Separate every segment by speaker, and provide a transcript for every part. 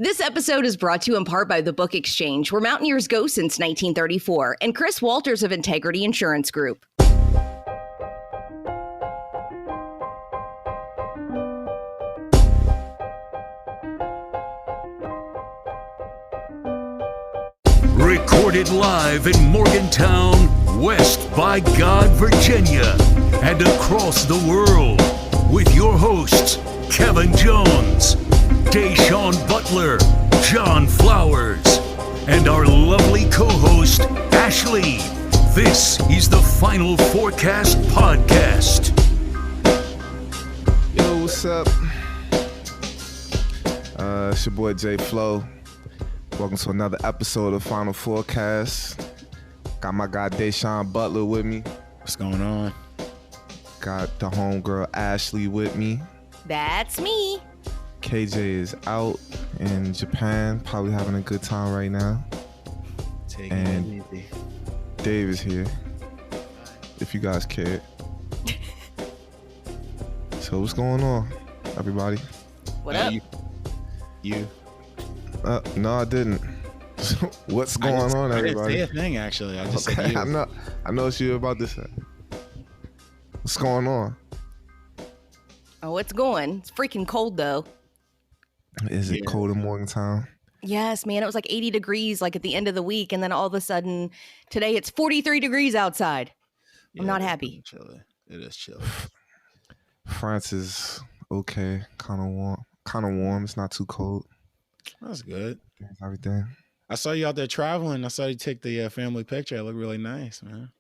Speaker 1: This episode is brought to you in part by the Book Exchange, where Mountaineers go since 1934, and Chris Walters of Integrity Insurance Group.
Speaker 2: Recorded live in Morgantown, West by God, Virginia, and across the world, with your hosts, Kevin Jones, Deshaun Butler, John Flowers, and our lovely co-host, Ashley. This is the Final Fourcast podcast.
Speaker 3: Yo, what's up? It's your boy Jay Flow. Welcome to another episode of Final Fourcast. Got my guy Deshaun Butler with me.
Speaker 4: What's going on?
Speaker 3: Got the homegirl Ashley with me.
Speaker 1: That's me.
Speaker 3: KJ is out in Japan, probably having a good time right now.
Speaker 4: Taking
Speaker 3: And
Speaker 4: it easy.
Speaker 3: Dave is here, if you guys cared. So what's going on, everybody?
Speaker 1: What up?
Speaker 4: You.
Speaker 3: No, I didn't. What's going on, everybody?
Speaker 4: I didn't say a thing, actually. I just said you.
Speaker 3: I know what you're about to say. What's going on?
Speaker 1: Oh, it's going. It's freaking cold, though.
Speaker 3: Is it cold in Morgantown?
Speaker 1: Yes, man. It was like 80 degrees like at the end of the week, and then all of a sudden, today it's 43 degrees outside. I'm not happy.
Speaker 4: It is chilly.
Speaker 3: France is okay, kind of warm. It's not too cold.
Speaker 4: That's good.
Speaker 3: Everything.
Speaker 4: I saw you out there traveling. I saw you take the family picture. It looked really nice, man.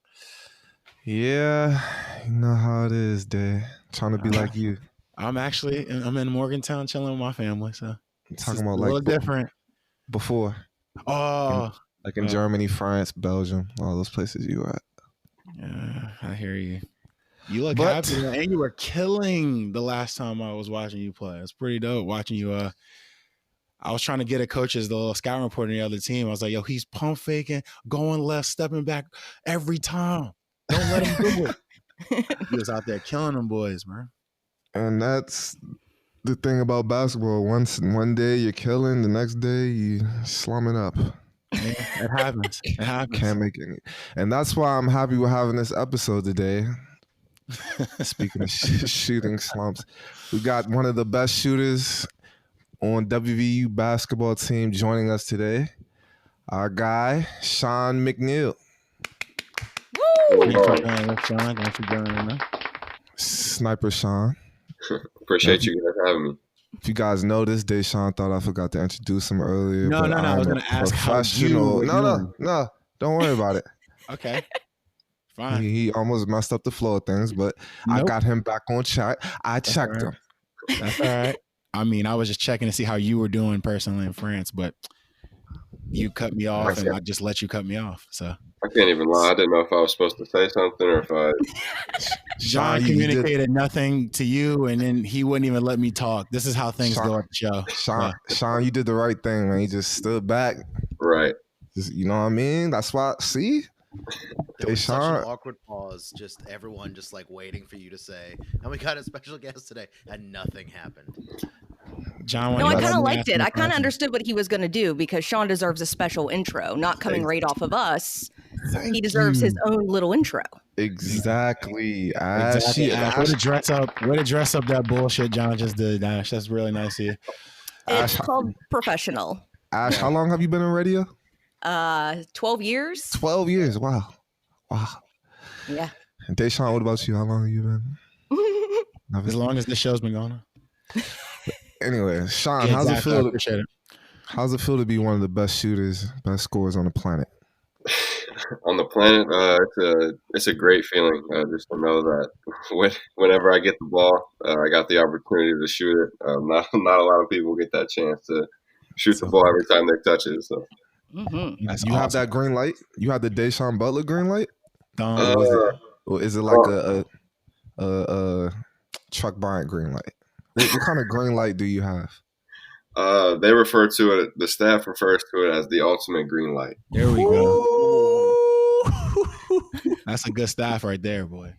Speaker 3: Yeah, you know how it is, Dad. Trying to be like you.
Speaker 4: I'm in Morgantown chilling with my family, so
Speaker 3: I'm talking about
Speaker 4: a little different.
Speaker 3: Before.
Speaker 4: Oh,
Speaker 3: in Germany, France, Belgium, all those places you were at.
Speaker 4: Yeah, I hear you. You look happy, and you were killing the last time I was watching you play. It's pretty dope watching you. I was trying to get a coach's the little scout report on the other team. I was like, yo, he's pump faking, going left, stepping back every time. Don't let him do it. He was out there killing them boys, man.
Speaker 3: And that's the thing about basketball. One day you're killing, the next day you slumming up.
Speaker 4: Yeah, it happens. It happens.
Speaker 3: Can't make any. And that's why I'm happy we're having this episode today. Speaking of shooting slumps, we got one of the best shooters on WVU basketball team joining us today. Our guy, Sean McNeil.
Speaker 4: Thanks for joining us, Sean. Thanks for joining us.
Speaker 3: Sniper Sean.
Speaker 5: Appreciate you guys having me.
Speaker 3: If you guys noticed, Deshaun thought I forgot to introduce him earlier.
Speaker 4: No. I was going to ask how you.
Speaker 3: No. Don't worry about it.
Speaker 4: Okay. Fine.
Speaker 3: He almost messed up the flow of things, but I got him back on track. I checked him.
Speaker 4: That's all right. I mean, I was just checking to see how you were doing personally in France, but you cut me off, and I just let you cut me off. So
Speaker 5: I can't even lie. I didn't know if I was supposed to say something or if I.
Speaker 4: John communicated nothing to you, and then he wouldn't even let me talk. This is how things go at the show.
Speaker 3: Sean, you did the right thing, man. You just stood back.
Speaker 5: Right.
Speaker 3: You know what I mean? That's why. See.
Speaker 6: There was such an awkward pause, just everyone just like waiting for you to say, and we got a special guest today, and nothing happened.
Speaker 4: John,
Speaker 1: no, I kind of liked it. I kind of understood what he was going to do because Sean deserves a special intro, not coming right off of us. He deserves his own little intro.
Speaker 3: Exactly.
Speaker 4: Way to dress up that bullshit John just did, Ash. That's really nice of you.
Speaker 1: It's called professional.
Speaker 3: Ash, how long have you been in radio?
Speaker 1: 12 years.
Speaker 3: 12 years. Wow.
Speaker 1: Yeah.
Speaker 3: And Deshaun, what about you? How long have you been?
Speaker 4: As long as the show's been going on.
Speaker 3: Anyway, Sean,
Speaker 4: Yeah,
Speaker 3: how's it feel?
Speaker 4: Appreciate it.
Speaker 3: How's it feel to be one of the best shooters, best scorers on the planet?
Speaker 5: On the planet, it's a great feeling just to know that whenever I get the ball, I got the opportunity to shoot it. Not a lot of people get that chance to shoot the ball every time they touch it. So.
Speaker 1: Mm-hmm.
Speaker 3: You have that green light? You have the Deshaun Butler green light? Or is it like a Chuck Bryant green light? What kind of green light do you have?
Speaker 5: They refer to it. The staff refers to it as the ultimate green light.
Speaker 4: There we go. That's a good staff right there, boy.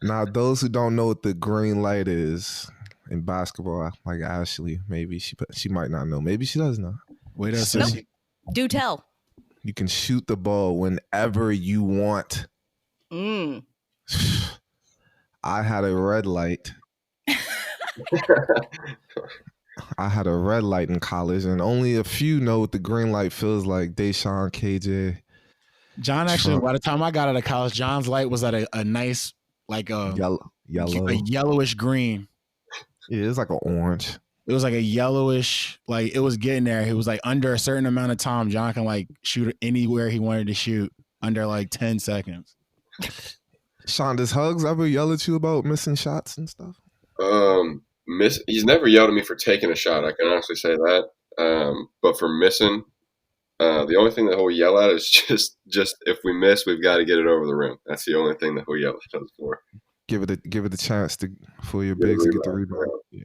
Speaker 3: Now, those who don't know what the green light is, in basketball, like Ashley. Maybe she might not know. Maybe she does know.
Speaker 4: Wait a
Speaker 3: So
Speaker 4: second.
Speaker 1: Do tell.
Speaker 3: you can shoot the ball whenever you want.
Speaker 1: Mm.
Speaker 3: I had a red light. I had a red light in college, and only a few know what the green light feels like. Deshaun, KJ.
Speaker 4: John, actually,
Speaker 3: Trump.
Speaker 4: by the time I got out of college, John's light was at a nice, like
Speaker 3: Yellow.
Speaker 4: a yellowish green.
Speaker 3: Yeah, it's like an orange.
Speaker 4: It was like a yellowish, like it was getting there. It was like under a certain amount of time, John can like shoot anywhere he wanted to shoot under like 10 seconds.
Speaker 3: Sean, does Hugs ever yell at you about missing shots and stuff?
Speaker 5: He's never yelled at me for taking a shot. I can honestly say that. But for missing, the only thing that he'll yell at is just if we miss, we've got to get it over the rim. That's the only thing that he'll yell at us for.
Speaker 3: Give it a chance for your bigs to get the rebound. Yeah,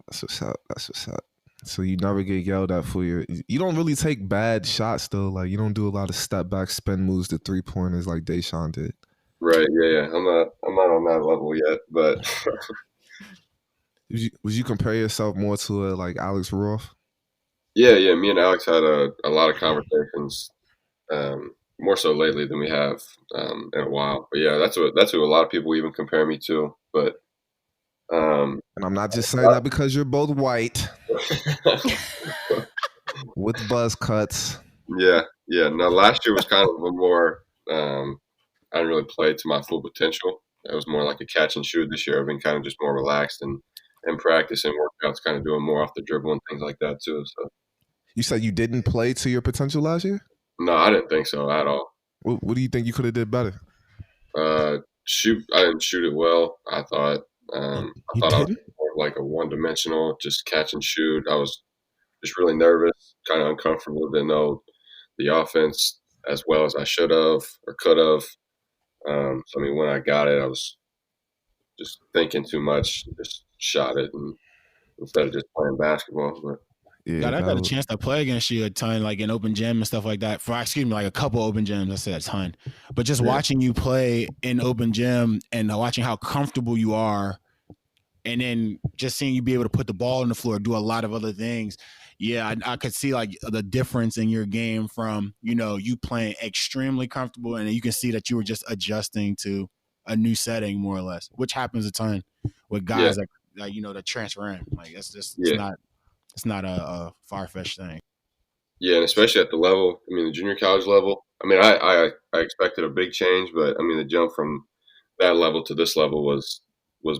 Speaker 3: that's what's up. That's what's up. So you never get yelled at for you don't really take bad shots though. Like you don't do a lot of step back spin moves to 3-pointers like Deshaun did.
Speaker 5: Right. Yeah. I'm not on that level yet, but.
Speaker 3: Would you compare yourself more to like Alex Roth?
Speaker 5: Yeah. Me and Alex had a lot of conversations, more so lately than we have in a while. But yeah, that's who a lot of people even compare me to. But
Speaker 3: and I'm not just saying that because you're both white with buzz cuts.
Speaker 5: Yeah. No, last year was kind of a more. I didn't really play to my full potential. It was more like a catch and shoot. This year I've been kind of just more relaxed and practice and workouts, kind of doing more off the dribble and things like that too. So
Speaker 3: you said you didn't play to your potential last year?
Speaker 5: No, I didn't think so at all.
Speaker 3: What do you think you could have did better?
Speaker 5: Shoot, I didn't shoot it well. I thought I was more like a one-dimensional, just catch and shoot. I was just really nervous, kind of uncomfortable. Didn't know the offense as well as I should have or could have. So I mean, when I got it, I was just thinking too much. Just shot it instead of just playing basketball. But
Speaker 4: God, I got a chance to play against you a ton, like in open gym and stuff like that. Like a couple open gyms. I said a ton, but just watching you play in open gym and watching how comfortable you are, and then just seeing you be able to put the ball on the floor, do a lot of other things. Yeah, I could see like the difference in your game from you playing extremely comfortable, and you can see that you were just adjusting to a new setting more or less, which happens a ton with guys that transfer in. Like it's just it's not a far-fetched thing.
Speaker 5: Yeah, and especially at the level, I mean, the junior college level, I mean, I expected a big change, but I mean, the jump from that level to this level was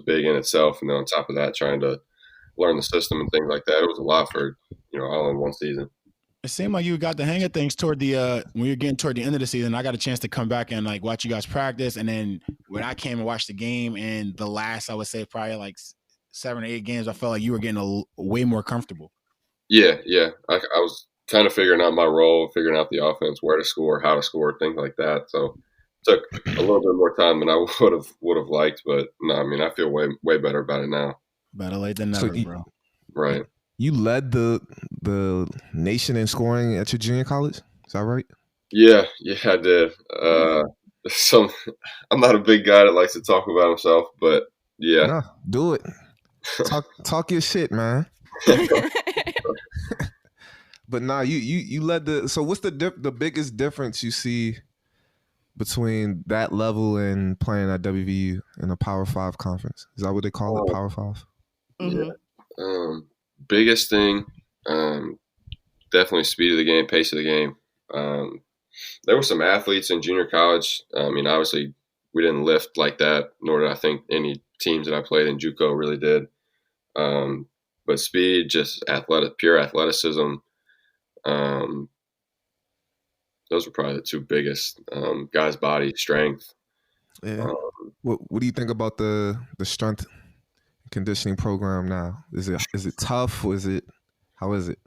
Speaker 5: big in itself. And then on top of that, trying to learn the system and things like that, it was a lot for, all in one season.
Speaker 4: It seemed like you got the hang of things toward the when you're getting toward the end of the season. I got a chance to come back and like watch you guys practice, and then when I came and watched the game, and the last, I would say probably like 7 or 8 games, I felt like you were getting way more comfortable.
Speaker 5: Yeah. I was kind of figuring out my role, figuring out the offense, where to score, how to score, things like that. So it took a little bit more time than I would have liked, but no, I mean, I feel way better about it now.
Speaker 4: Better late than never, bro.
Speaker 5: Right.
Speaker 3: You led the nation in scoring at your junior college. Is that right?
Speaker 5: Yeah, I did. I'm not a big guy that likes to talk about himself, but yeah.
Speaker 3: No, do it. Talk your shit, man. But nah, you led the. So what's the biggest difference you see between that level and playing at WVU in a Power 5 conference? Is that what they call it, Power 5?
Speaker 1: Mm-hmm.
Speaker 5: Yeah. Biggest thing, definitely speed of the game, pace of the game. There were some athletes in junior college. I mean, obviously, we didn't lift like that, nor did I think any teams that I played in JUCO really did. But speed, just pure athleticism. Those were probably the two biggest. Guys' body strength.
Speaker 3: Yeah. What do you think about the strength conditioning program now? Is it tough? Or how is it?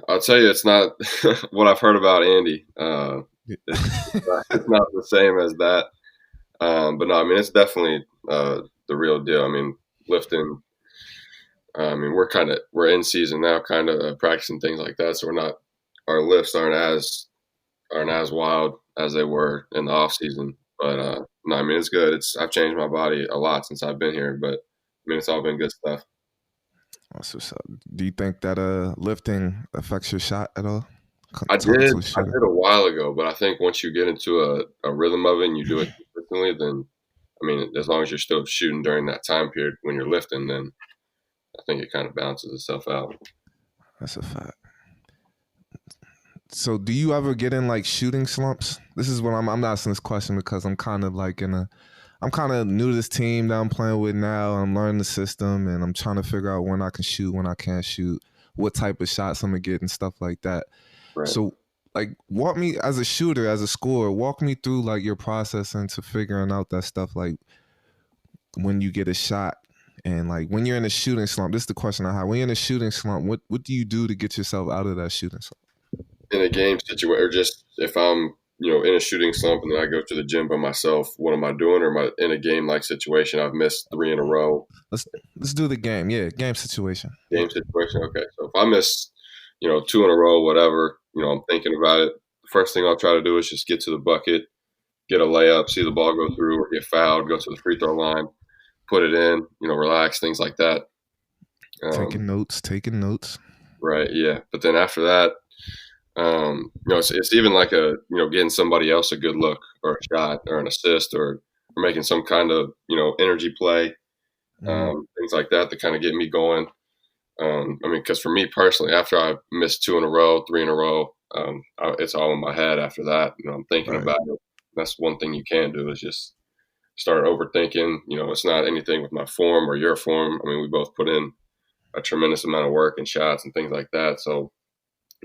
Speaker 5: I'll tell you, it's not what I've heard about Andy. It's not the same as that. But no, I mean, it's definitely the real deal. I mean, lifting. I mean, we're in season now, kind of practicing things like that. So our lifts aren't as wild as they were in the off season. But no, I mean, it's good. I've changed my body a lot since I've been here, but mean, it's all been good stuff.
Speaker 3: That's what's up. Do you think that lifting affects your shot at all?
Speaker 5: I did a while ago, but I think once you get into a rhythm of it and you do it consistently, then I mean, as long as you're still shooting during that time period when you're lifting, then I think it kind of balances itself out.
Speaker 3: That's a fact. So do you ever get in like shooting slumps? This is what I'm asking this question because I'm kind of like I'm kind of new to this team that I'm playing with now. I'm learning the system and I'm trying to figure out when I can shoot, when I can't shoot, what type of shots I'm gonna get and stuff like that.
Speaker 5: Right.
Speaker 3: So like walk me as a shooter, as a scorer, walk me through like your process into figuring out that stuff, like when you get a shot and like when you're in a shooting slump. This is the question I have. When you're in a shooting slump, what do you do to get yourself out of that shooting slump?
Speaker 5: In a game situation, or just if I'm, in a shooting slump and then I go to the gym by myself, what am I doing? Or am I in a game-like situation? I've missed 3 in a row.
Speaker 3: Let's do the game. Yeah, game situation.
Speaker 5: Game situation. Okay. So if I miss, 2 in a row, whatever, I'm thinking about it. The first thing I'll try to do is just get to the bucket, get a layup, see the ball go through or get fouled, go to the free throw line, put it in, relax, things like that.
Speaker 3: Taking notes.
Speaker 5: Right. Yeah. But then after that, it's even like getting somebody else a good look or a shot or an assist or making some kind of, energy play, things like that kind of get me going. Because for me personally, after I missed 2 in a row, 3 in a row, it's all in my head after that. I'm thinking about it. That's one thing you can't do is just start overthinking. It's not anything with my form or your form. I mean, we both put in a tremendous amount of work and shots and things like that. So,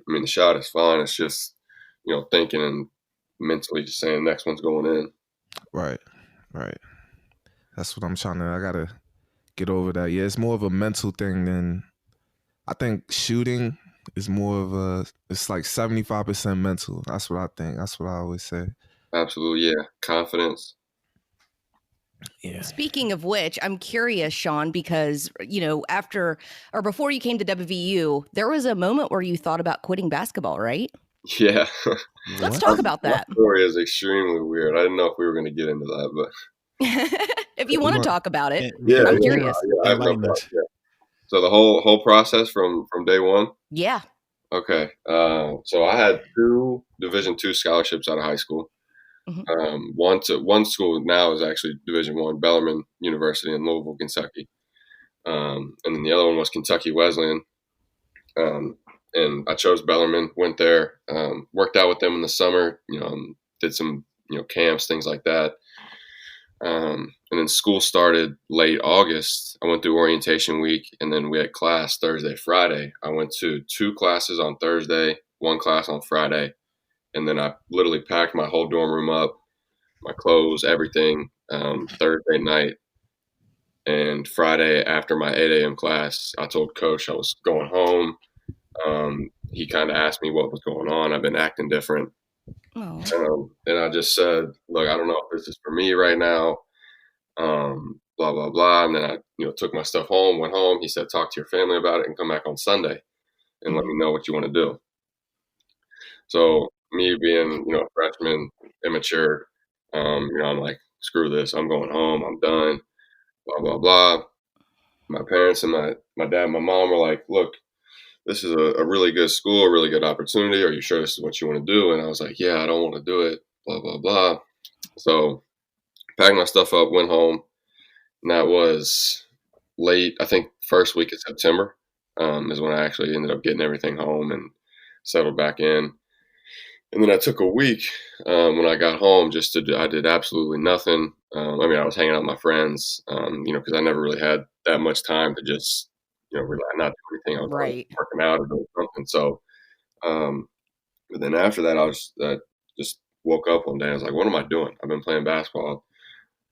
Speaker 5: the shot is fine. It's just, thinking and mentally just saying next one's going in.
Speaker 3: Right. That's what I'm I got to get over that. Yeah, it's more of a mental thing than, I think shooting is more of it's like 75% mental. That's what I think. That's what I always say.
Speaker 5: Absolutely, yeah. Confidence.
Speaker 1: Yeah. Speaking of which, I'm curious, Sean, because, after or before you came to WVU, there was a moment where you thought about quitting basketball, right?
Speaker 5: Yeah.
Speaker 1: Let's talk about that.
Speaker 5: My story is extremely weird. I didn't know if we were going to get into that, but
Speaker 1: if you want to talk about it,
Speaker 5: yeah,
Speaker 1: I'm curious.
Speaker 5: I have no problem. Yeah. So the whole process from day one?
Speaker 1: Yeah.
Speaker 5: Okay. So I had 2 Division II scholarships out of high school.
Speaker 1: Mm-hmm.
Speaker 5: One school now is actually Division I, Bellarmine University in Louisville, Kentucky. And then the other one was Kentucky Wesleyan. And I chose Bellarmine, went there, worked out with them in the summer, did some, camps, things like that. And then school started late August. I went through orientation week, and then we had class Thursday, Friday. I went to 2 classes on Thursday, 1 class on Friday. And then I literally packed my whole dorm room up, my clothes, everything, Thursday night. And Friday after my 8 a.m. class, I told Coach I was going home. He kind of asked me what was going on. I've been acting different. And I just said, look, I don't know if this is for me right now, blah, blah, blah. And then I, took my stuff home, went home. He said, talk to your family about it and come back on Sunday and let me know what you want to do. So me being, a freshman, immature, I'm like, screw this. I'm going home. I'm done, blah, blah, blah. My parents and my dad and my mom were like, look, this is a really good school, a really good opportunity. Are you sure this is what you want to do? And I was like, yeah, I don't want to do it, blah, blah, blah. So packed my stuff up, went home. And that was late, I think first week of September is when I actually ended up getting everything home and settled back in. And then I took a week when I got home I did absolutely nothing. I was hanging out with my friends, because I never really had that much time to just, really not do anything. I was working out or doing something. So, but then after that, I just woke up one day. I was like, what am I doing? I've been playing basketball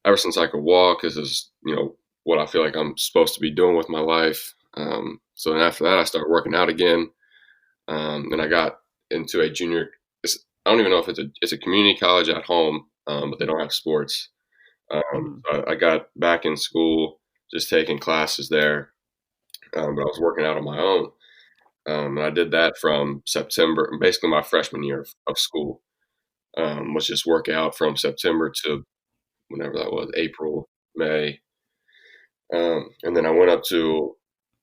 Speaker 5: ever since I could walk. This is, what I feel like I'm supposed to be doing with my life. So then after that, I started working out again. And I got into a junior. I don't even know if it's a community college at home, but they don't have sports. So I got back in school, just taking classes there. But I was working out on my own. And I did that from September, basically my freshman year of school, was just work out from September to whenever that was, April, May. And then I went up to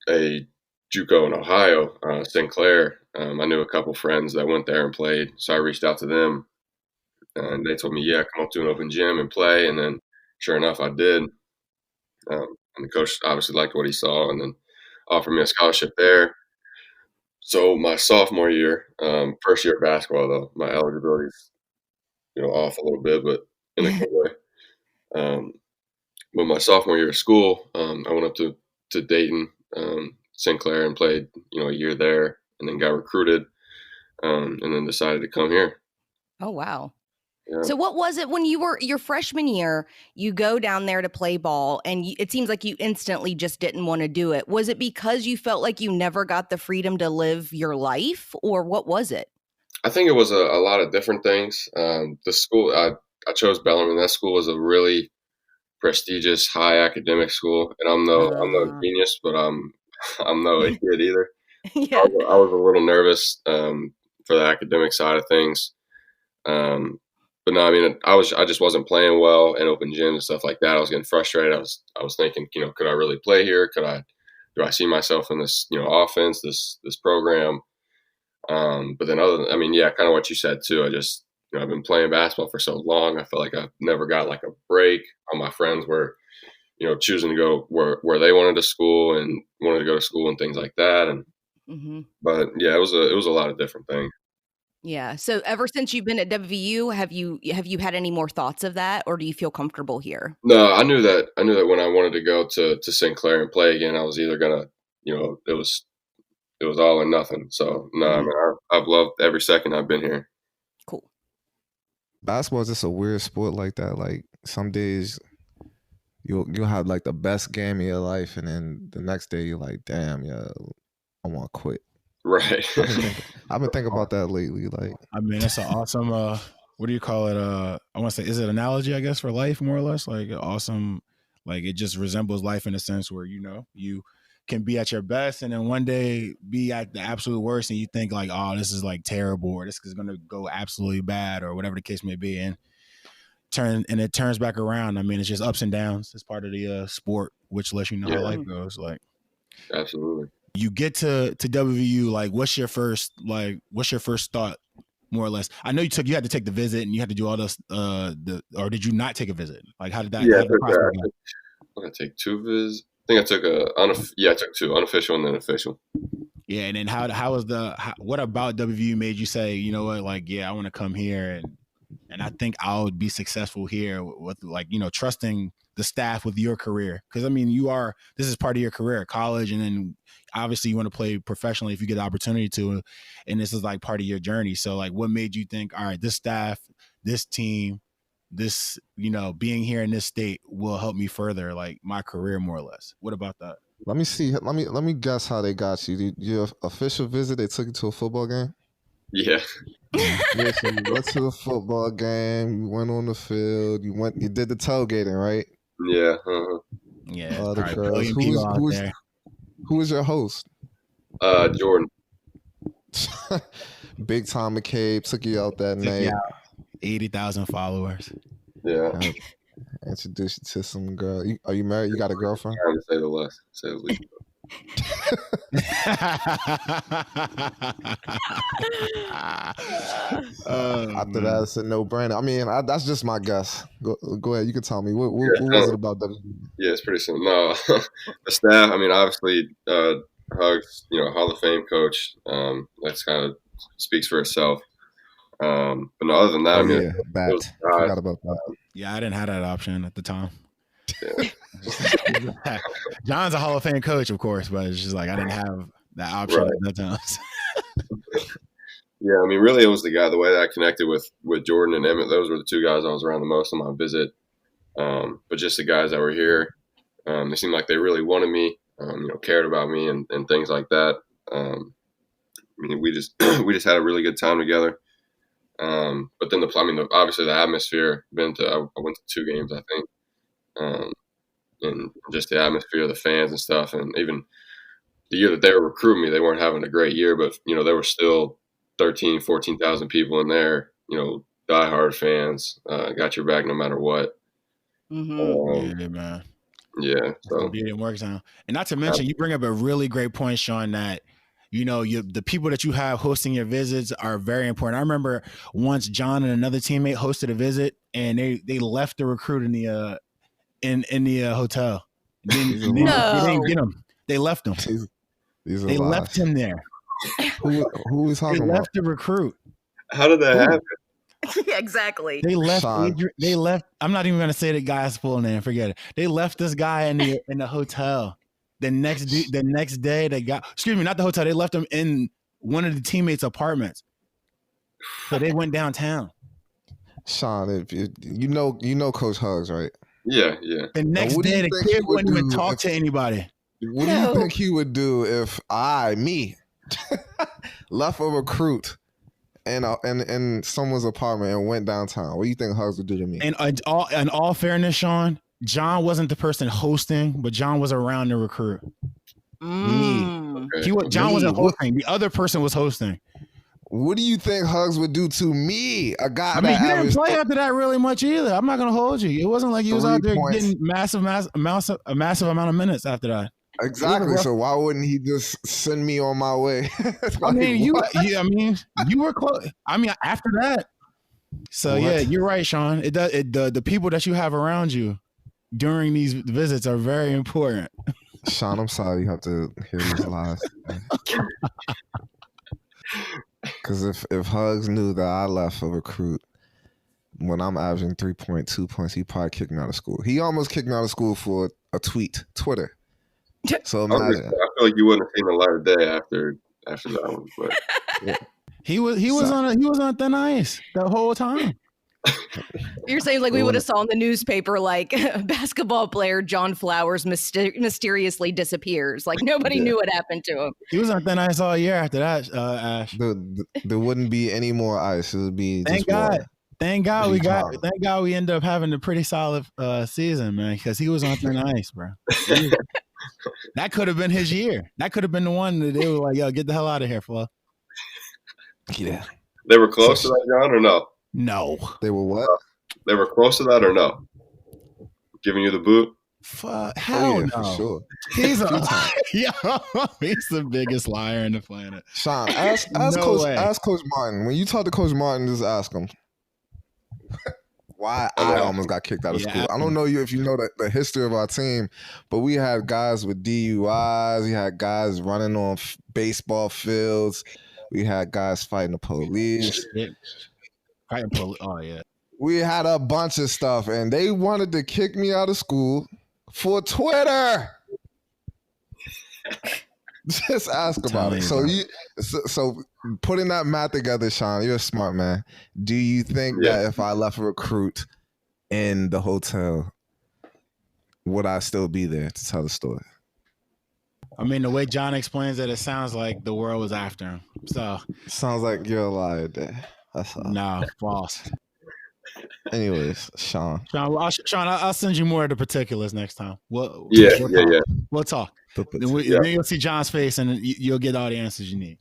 Speaker 5: a JUCO in Ohio, St. Clair. I knew a couple friends that went there and played, so I reached out to them, and they told me, "Yeah, come up to an open gym and play." And then, sure enough, I did. And the coach obviously liked what he saw, and then offered me a scholarship there. So my sophomore year, first year of basketball, though, my eligibility's off a little bit, but in a good way. But my sophomore year of school, I went up to Dayton, St. Clair, and played a year there, and then got recruited, and then decided to come here.
Speaker 1: Oh wow!
Speaker 5: Yeah.
Speaker 1: So what was it when you were your freshman year? You go down there to play ball, and it seems like you instantly just didn't want to do it. Was it because you felt like you never got the freedom to live your life, or what was it?
Speaker 5: I think it was a lot of different things. The school I chose Bellarmine. That school was a really prestigious, high academic school, and I'm no genius, but I'm no idiot either.
Speaker 1: Yeah.
Speaker 5: I was a little nervous for the academic side of things, but no, I mean, I just wasn't playing well in open gyms and stuff like that. I was getting frustrated. I was thinking, could I really play here? Do I see myself in this offense, this program? But then kind of what you said too. I just I've been playing basketball for so long. I feel like I've never got like a break. All my friends were choosing to go where they wanted to school and wanted to go to school and things like that. And but yeah, it was a lot of different things.
Speaker 1: Yeah. So ever since you've been at WVU, have you had any more thoughts of that, or do you feel comfortable here?
Speaker 5: No, I knew that when I wanted to go to St. Clair and play again, I was either gonna it was all or nothing. So no, I mean, I've loved every second I've been here.
Speaker 1: Cool.
Speaker 3: Basketball is just a weird sport like that. Like some days you'll have like the best game of your life, and then the next day you're like, damn, yeah, I want to quit.
Speaker 5: Right.
Speaker 3: I've been thinking about that lately. Like,
Speaker 4: I mean, that's an awesome. What do you call it? I want to say, is it analogy? I guess for life, more or less. Like awesome. Like it just resembles life in a sense where you can be at your best, and then one day be at the absolute worst, and you think like, oh, this is like terrible, or this is going to go absolutely bad, or whatever the case may be, and it turns back around. I mean, it's just ups and downs. It's part of the sport, which lets you know how life goes. Like,
Speaker 5: absolutely.
Speaker 4: You get to WVU, like, what's your first thought, more or less? I know you had to take the visit and you had to do all this, or did you not take a visit? Like, how did that?
Speaker 5: Yeah, I take two visits. I think I took I took two, unofficial and then official.
Speaker 4: Yeah, and then how was what about WVU made you say, you know what, like, yeah, I want to come here and I think I'll be successful here with like, trusting the staff with your career? Because I mean, this is part of your career, college, and then obviously you want to play professionally if you get the opportunity to, and this is like part of your journey. So like, what made you think, all right, this staff, this team, this, being here in this state will help me further like my career, more or less? What about that?
Speaker 3: let me see. Let me guess how they got you. Your official visit, they took you to a football game?
Speaker 5: Yeah.
Speaker 3: Yeah, so you went to the football game, you went on the field, you did the tailgating, right?
Speaker 5: Yeah.
Speaker 4: Yeah.
Speaker 3: The girls. Who is your host?
Speaker 5: Jordan.
Speaker 3: Big Tom McCabe took you out that night.
Speaker 4: Yeah. 80,000 followers.
Speaker 5: Yeah.
Speaker 3: Introduce you to some girl. Are you married? You got a girlfriend?
Speaker 5: To say the least. Say the least.
Speaker 3: After that, it's a no-brainer. I mean, that's just my guess. Go ahead. You can tell me. What was it about WVU?
Speaker 5: Yeah, it's pretty simple. No, the staff. I mean, obviously, Hugs, Hall of Fame coach. That's kind of speaks for itself. But no, other than that,
Speaker 3: forgot about that.
Speaker 4: Yeah, I didn't have that option at the time. Yeah. John's a Hall of Fame coach, of course, but it's just like I didn't have that option at that time.
Speaker 5: Yeah, I mean, really, it was the way that I connected with Jordan and Emmett. Those were the two guys I was around the most on my visit. But just the guys that were here, they seemed like they really wanted me, cared about me and things like that. I mean, we just had a really good time together. But then obviously the atmosphere. I went to 2 games, I think, and just the atmosphere, the fans and stuff, and even the year that they were recruiting me, they weren't having a great year, but there were still 13,000, 14,000 people in there. diehard fans. Got your back no matter what.
Speaker 1: Mm-hmm.
Speaker 4: Yeah, man.
Speaker 5: Yeah.
Speaker 4: That's the beauty of Morgantown. And not to mention, you bring up a really great point, Sean, that the people that you have hosting your visits are very important. I remember once John and another teammate hosted a visit, and they left the recruit in the hotel. They didn't get him. They left him. They left him there.
Speaker 3: Who was talking about?
Speaker 4: They left the recruit.
Speaker 5: How did that happen?
Speaker 1: Yeah, exactly.
Speaker 4: They left. They left. I'm not even going to say the guy's full name. Forget it. They left this guy in the hotel. The next day, they got. Excuse me, not the hotel. They left him in one of the teammates' apartments. So they went downtown.
Speaker 3: Sean, if you know Coach Hugs, right?
Speaker 5: Yeah.
Speaker 4: The next day, the kid wouldn't even talk to anybody.
Speaker 3: What do you think he would do if me left a recruit in someone's apartment and went downtown? What do you think Hugs would do to me?
Speaker 4: And in all fairness, Sean, John wasn't the person hosting, but John was around the recruit.
Speaker 3: Me.
Speaker 5: Okay.
Speaker 4: John wasn't hosting. The other person was hosting.
Speaker 3: What do you think Hugs would do to me? A guy
Speaker 4: I mean, he didn't play after that really much either. I'm not going to hold you. It wasn't like he was out there getting a massive amount of minutes after that.
Speaker 3: Exactly. So why wouldn't he just send me on my way?
Speaker 4: I mean, you were close. I mean, after that. So yeah, you're right, Sean. The people that you have around you during these visits are very important.
Speaker 3: Sean, I'm sorry you have to hear these lies. Because if Hugs knew that I left a recruit when I'm averaging 3.2 points, he probably kicked me out of school. He almost kicked me out of school for a Twitter. So imagine.
Speaker 5: I feel like you wouldn't have seen the light of day after that one. But
Speaker 3: yeah.
Speaker 4: He was on thin ice the whole time.
Speaker 1: You're saying like we would have saw in the newspaper like basketball player John Flowers mysteriously disappears. Like nobody knew what happened to him.
Speaker 4: He was on thin ice all year after that, Ash.
Speaker 3: There wouldn't be any more ice. It would be
Speaker 4: Thank God we ended up having a pretty solid season, man, because he was on thin ice, bro. That could have been his year. That could have been the one that they were like, yo, get the hell out of here, Flo.
Speaker 3: Yeah.
Speaker 5: They were close to that, John, or no?
Speaker 4: No.
Speaker 3: They were what?
Speaker 5: They were close to that or no? Giving you the boot?
Speaker 4: Hell no.
Speaker 3: For sure.
Speaker 4: He's he's the biggest liar in the planet.
Speaker 3: Sean, ask Coach Martin. When you talk to Coach Martin, just ask him why I almost got kicked out of school. I don't know if you know the history of our team, but we had guys with DUIs. We had guys running on baseball fields. We had guys fighting the police.
Speaker 4: Oh, yeah.
Speaker 3: We had a bunch of stuff, and they wanted to kick me out of school for Twitter. Just ask about it. So putting that math together, Sean, you're a smart man. Do you think that if I left a recruit in the hotel, would I still be there to tell the story?
Speaker 4: I mean, the way John explains it sounds like the world was after him. So
Speaker 3: sounds like you're a liar there. That's all.
Speaker 4: No, false.
Speaker 3: Anyways, Sean,
Speaker 4: I'll send you more of the particulars next time. We'll talk. Then you'll see John's face, and you'll get all the answers you need.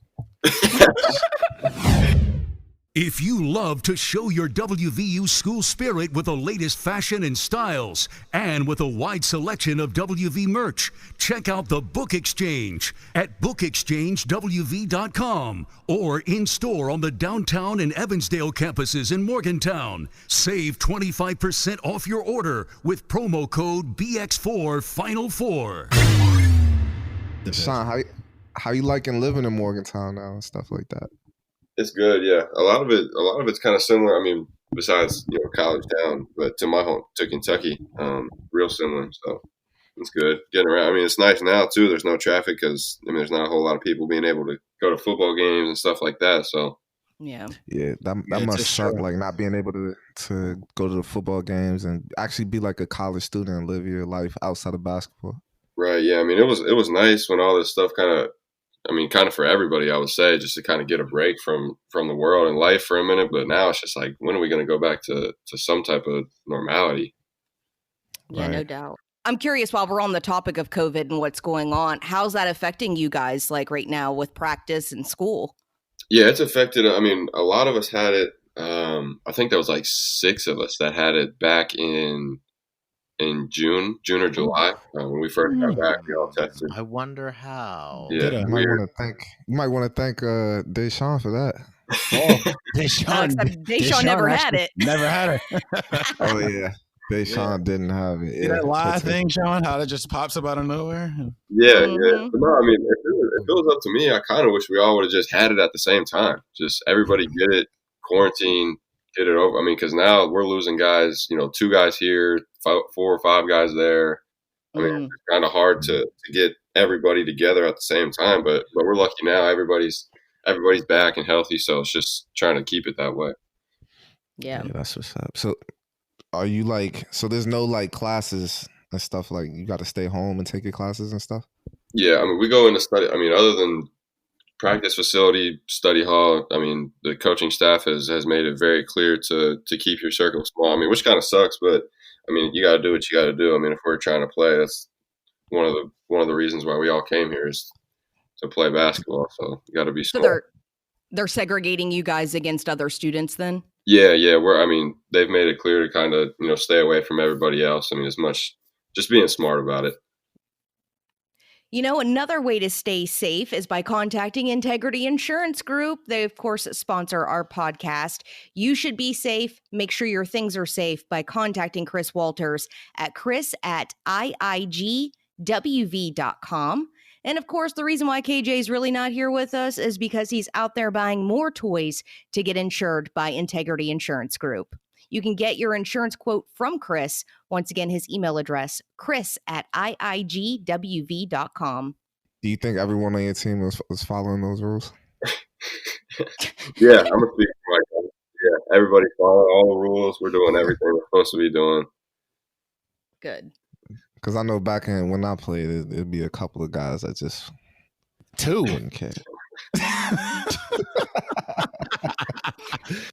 Speaker 2: If you love to show your WVU school spirit with the latest fashion and styles, and with a wide selection of WV merch, check out the Book Exchange at bookexchangewv.com or in-store on the downtown and Evansdale campuses in Morgantown. Save 25% off your order with promo code BX4Final4.
Speaker 3: Sean, how you liking living in Morgantown now and stuff like that?
Speaker 5: It's good, yeah. A lot of it's kind of similar. I mean, besides college town, but to Kentucky, real similar. So it's good getting around. I mean, it's nice now too. There's no traffic because there's not a whole lot of people being able to go to football games and stuff like that. So
Speaker 3: that must suck. Like not being able to go to the football games and actually be like a college student and live your life outside of basketball.
Speaker 5: Right. Yeah. I mean, it was nice when all this stuff kind of for everybody, I would say, just to kind of get a break from the world and life for a minute. But now it's just like, when are we going to go back to some type of normality?
Speaker 1: Yeah, right. No doubt. I'm curious, while we're on the topic of COVID and what's going on, how's that affecting you guys like right now with practice and school?
Speaker 5: Yeah, it's affected. I mean, a lot of us had it. I think there was like 6 of us that had it back in in June or July when we first got back. We all tested.
Speaker 6: I wonder how.
Speaker 5: Yeah,
Speaker 3: You might want to thank Deshaun for that.
Speaker 4: Oh, Deshaun,
Speaker 1: except Deshaun never had it.
Speaker 4: Never had it.
Speaker 3: Oh yeah, Deshaun didn't have it.
Speaker 4: See that live thing, Sean? How that just pops up out of nowhere?
Speaker 5: Yeah. But no, I mean, if it was up to me, I kind of wish we all would have just had it at the same time. Just everybody get it, quarantine, get it over. I mean, because now we're losing guys. 2 guys here, 4 or 5 guys there. I mean, it's kind of hard to get everybody together at the same time. But we're lucky now. Everybody's back and healthy, so it's just trying to keep it that way.
Speaker 1: Yeah,
Speaker 3: that's what's up. So, are you so there's no classes and stuff, you got to stay home and take your classes and stuff?
Speaker 5: Yeah, I mean, we go into study. I mean, other than practice facility, study hall, I mean, the coaching staff has made it very clear to keep your circle small. I mean, which kind of sucks, but I mean, you got to do what you got to do. I mean, if we're trying to play, that's one of the reasons why we all came here is to play basketball. So you got to be small.
Speaker 1: So they're segregating you guys against other students then?
Speaker 5: Yeah. They've made it clear to kind of, stay away from everybody else. I mean, as much just being smart about it.
Speaker 1: Another way to stay safe is by contacting Integrity Insurance Group. They, of course, sponsor our podcast. You should be safe. Make sure your things are safe by contacting Chris Walters at chris@iigwv.com. And of course, the reason why KJ is really not here with us is because he's out there buying more toys to get insured by Integrity Insurance Group. You can get your insurance quote from Chris. Once again, his email address, chris@iigwv.com.
Speaker 3: Do you think everyone on your team was following those rules?
Speaker 5: Yeah, I'm going to speak for myself. Yeah, everybody's following all the rules. We're doing everything we're supposed to be doing.
Speaker 1: Good.
Speaker 3: Because I know back when I played, it'd be a couple of guys that just
Speaker 4: 2
Speaker 3: wouldn't care.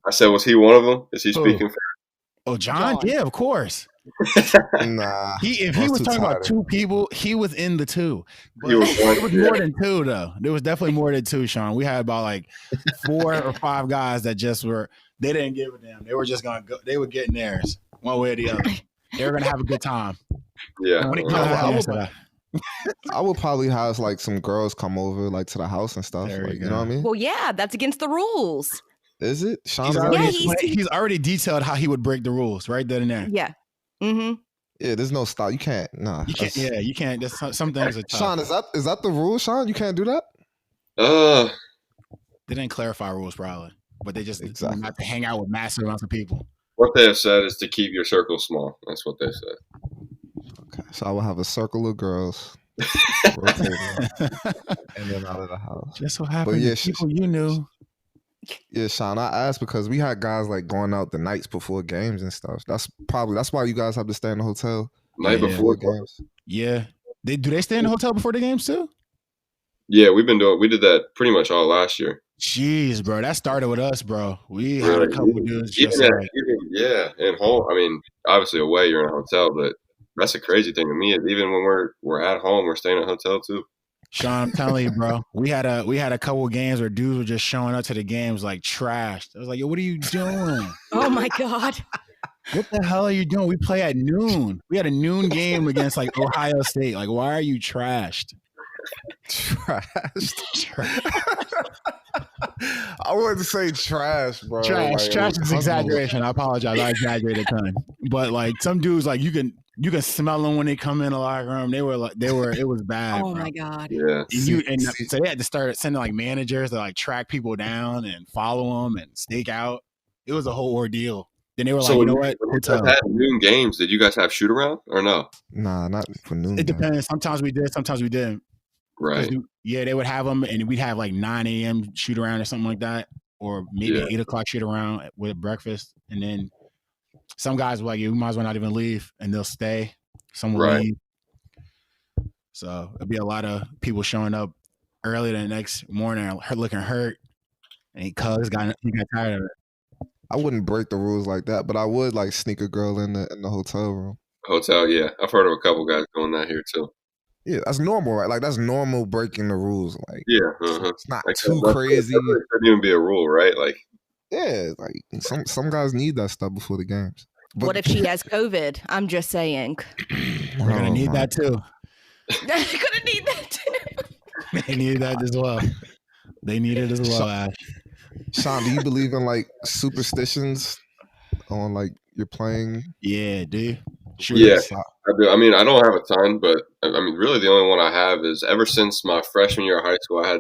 Speaker 5: I said, was he one of them? Is he speaking for?
Speaker 4: Oh, John? Yeah, of course.
Speaker 3: Nah.
Speaker 4: If he was talking about 2 people, he was in the 2. But
Speaker 5: He was one,
Speaker 4: it was more than 2, though. There was definitely more than 2, Sean. We had about 4 or 5 guys that just they didn't give a damn. They were just going to go. They were getting theirs one way or the other. They were going to have a good time.
Speaker 5: Yeah.
Speaker 3: I would probably have some girls come over to the house and stuff. You know what I mean?
Speaker 1: Well, yeah, that's against the rules.
Speaker 3: Is it?
Speaker 4: He's already detailed how he would break the rules right then and there.
Speaker 1: Yeah. Mm-hmm.
Speaker 3: Yeah, there's no stop. You can't. Nah.
Speaker 4: You can't. Yeah, you can't. There's some things are tough.
Speaker 3: Sean, is that the rule, Sean? You can't do that?
Speaker 4: They didn't clarify rules probably, but they just not to hang out with massive amounts of people.
Speaker 5: What they have said is to keep your circle small. That's what they said.
Speaker 3: Okay, so I will have a circle of girls rotating and then out of the house.
Speaker 4: Just so happened people you knew.
Speaker 3: Yeah, Sean, I asked because we had guys going out the nights before games and stuff. That's why you guys have to stay in the hotel
Speaker 5: night before games.
Speaker 4: Yeah, do they stay in the hotel before the games too?
Speaker 5: Yeah, we did that pretty much all last year.
Speaker 4: Jeez, bro, that started with us, bro. We had a couple dudes.
Speaker 5: And home. I mean, obviously away you're in a hotel, but that's a crazy thing to me. Is even when we're at home, we're staying in a hotel too.
Speaker 4: Sean, I'm telling you, bro. We had a couple of games where dudes were just showing up to the games trashed. I was like, yo, what are you doing?
Speaker 1: Oh my God.
Speaker 4: What the hell are you doing? We play at noon. We had a noon game against Ohio State. Why are you trashed?
Speaker 3: Trashed. I wouldn't say trash, bro.
Speaker 4: Trash is exaggeration. I apologize. I exaggerated a ton. But some dudes you can smell them when they come in the locker room. It was bad.
Speaker 1: Oh
Speaker 4: bro.
Speaker 1: My God.
Speaker 5: Yeah.
Speaker 4: So they had to start sending managers to track people down and follow them and stake out. It was a whole ordeal. Then they were you know what?
Speaker 5: Hotel. Had noon games. Did you guys have shoot around or no?
Speaker 3: Nah, not for noon.
Speaker 4: It depends. Sometimes we did. Sometimes we didn't.
Speaker 5: Right.
Speaker 4: Yeah, they would have them, and we'd have 9 a.m. shoot around or something like that, or maybe 8 o'clock shoot around with breakfast, and then some guys were we might as well not even leave, and they'll stay. Some will leave. So it'd be a lot of people showing up early the next morning, looking hurt, and he got tired of it.
Speaker 3: I wouldn't break the rules like that, but I would sneak a girl in the hotel room.
Speaker 5: Hotel, yeah. I've heard of a couple guys doing that here too.
Speaker 3: Yeah, that's normal, right? That's normal breaking the rules. It's not too crazy.
Speaker 5: That shouldn't even be a rule, right?
Speaker 3: Yeah, some guys need that stuff before the games.
Speaker 1: What if she has COVID? I'm just saying.
Speaker 4: We're gonna need that too.
Speaker 1: Gonna need that too.
Speaker 4: They need that as well. They need it as well, Ash.
Speaker 3: Sean, do you believe in like superstitions on like your playing?
Speaker 4: Yeah, dude.
Speaker 5: Sure. Yeah, I do. I mean, I don't have a ton, but I mean, really, the only one I have is ever since my freshman year of high school, I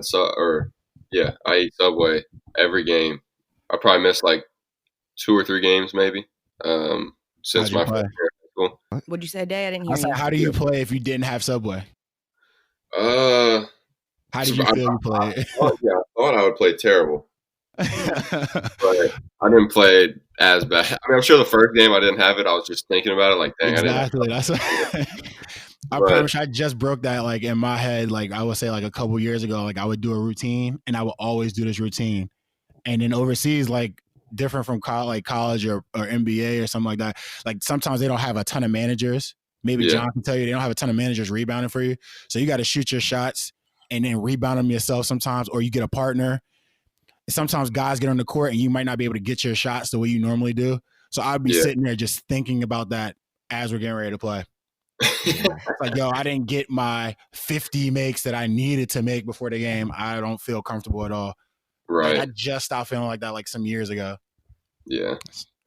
Speaker 5: eat Subway every game. I probably missed like 2 or 3 games, maybe. Since my freshman year of high school.
Speaker 1: What'd you say, Day? I didn't hear you.
Speaker 4: How do you play if you didn't have Subway?
Speaker 5: How
Speaker 4: did you feel you played?
Speaker 5: I thought I would play terrible. But I didn't play as bad. I mean, I'm sure the first game I didn't have it. I was just thinking about it, like, dang,
Speaker 4: exactly. That's what I promise. I just broke that like in my head. Like I would say, like a couple years ago, like I would do a routine, and I would always do this routine. And then overseas, like different from college or NBA or something like that. Like sometimes they don't have a ton of managers. Maybe John can tell you they don't have a ton of managers rebounding for you, so you got to shoot your shots and then rebound them yourself sometimes, or you get a partner. Sometimes guys get on the court and you might not be able to get your shots the way you normally do. So I'd be sitting there just thinking about that as we're getting ready to play. Like, yo, I didn't get my 50 makes that I needed to make before the game. I don't feel comfortable at all.
Speaker 5: Right.
Speaker 4: Like, I just stopped feeling like that like some years ago.
Speaker 5: Yeah.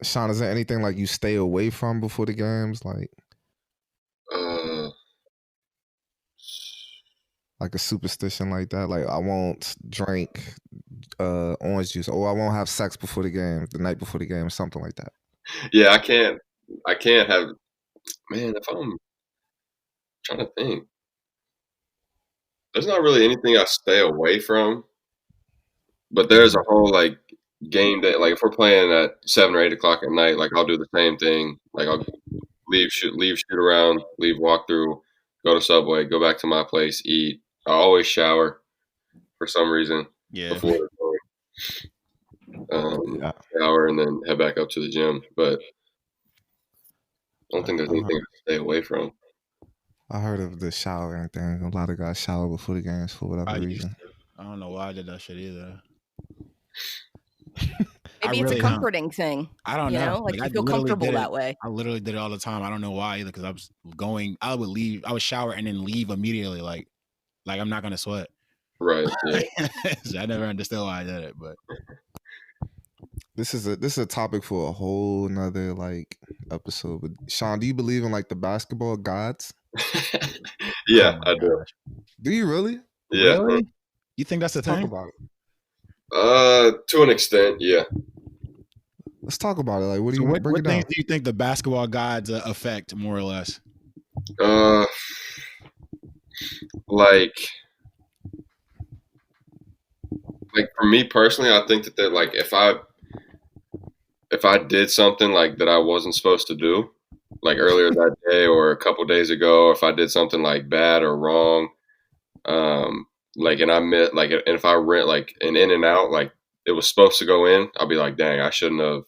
Speaker 3: Sean, is there anything like you stay away from before the games? Like a superstition like that? Like I won't drink orange juice, or I won't have sex before the game, the night before the game, or something like that.
Speaker 5: Yeah, I can't have, man, if I'm trying to think, there's not really anything I stay away from, but there's a whole like game that, like if we're playing at 7 or 8 o'clock at night, like I'll do the same thing. Like I'll leave, shoot around, leave, walk through, go to Subway, go back to my place, eat. I always shower for some reason before the game. Shower and then head back up to the gym. But I don't think there's anything I stay away from.
Speaker 3: I heard of the showering thing. A lot of guys shower before the games for whatever reason.
Speaker 4: I don't know why I did that shit either.
Speaker 1: Maybe it's a comforting thing.
Speaker 4: I don't know.
Speaker 1: Like you feel comfortable that way.
Speaker 4: I literally did it all the time. I don't know why either, because I would leave. I would shower and then leave immediately. Like I'm not gonna sweat.
Speaker 5: Right. Yeah.
Speaker 4: So I never understood why I did it, but
Speaker 3: this is a topic for a whole nother like episode. But Sean, do you believe in like the basketball gods?
Speaker 5: Yeah, I do.
Speaker 3: Do you really?
Speaker 5: Yeah.
Speaker 4: Really? You think that's the thing?
Speaker 3: Talk about it.
Speaker 5: To an extent, yeah.
Speaker 3: Let's talk about it. Like, what do you
Speaker 4: what
Speaker 3: bring it down?
Speaker 4: Things do you think the basketball gods affect more or less?
Speaker 5: Like for me personally, I think that they're like if I did something like that I wasn't supposed to do, like earlier that day or a couple days ago, if I did something like bad or wrong, like and I meant like, and if I rent like an in and out, like it was supposed to go in, I'll be like, dang, I shouldn't have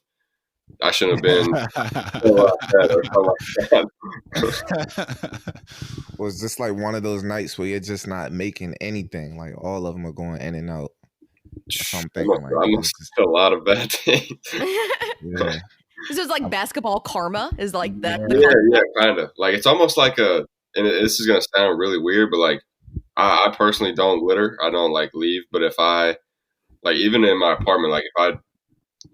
Speaker 5: been
Speaker 3: Was this like one of those nights where you're just not making anything? Like all of them are going in and out.
Speaker 5: I must have a lot of bad things.
Speaker 3: Yeah.
Speaker 1: This is like basketball karma. Is like that.
Speaker 5: Yeah, kind of. Like it's almost like this is gonna sound really weird, but like I personally don't litter. I don't like leave. But if I like even in my apartment, like if I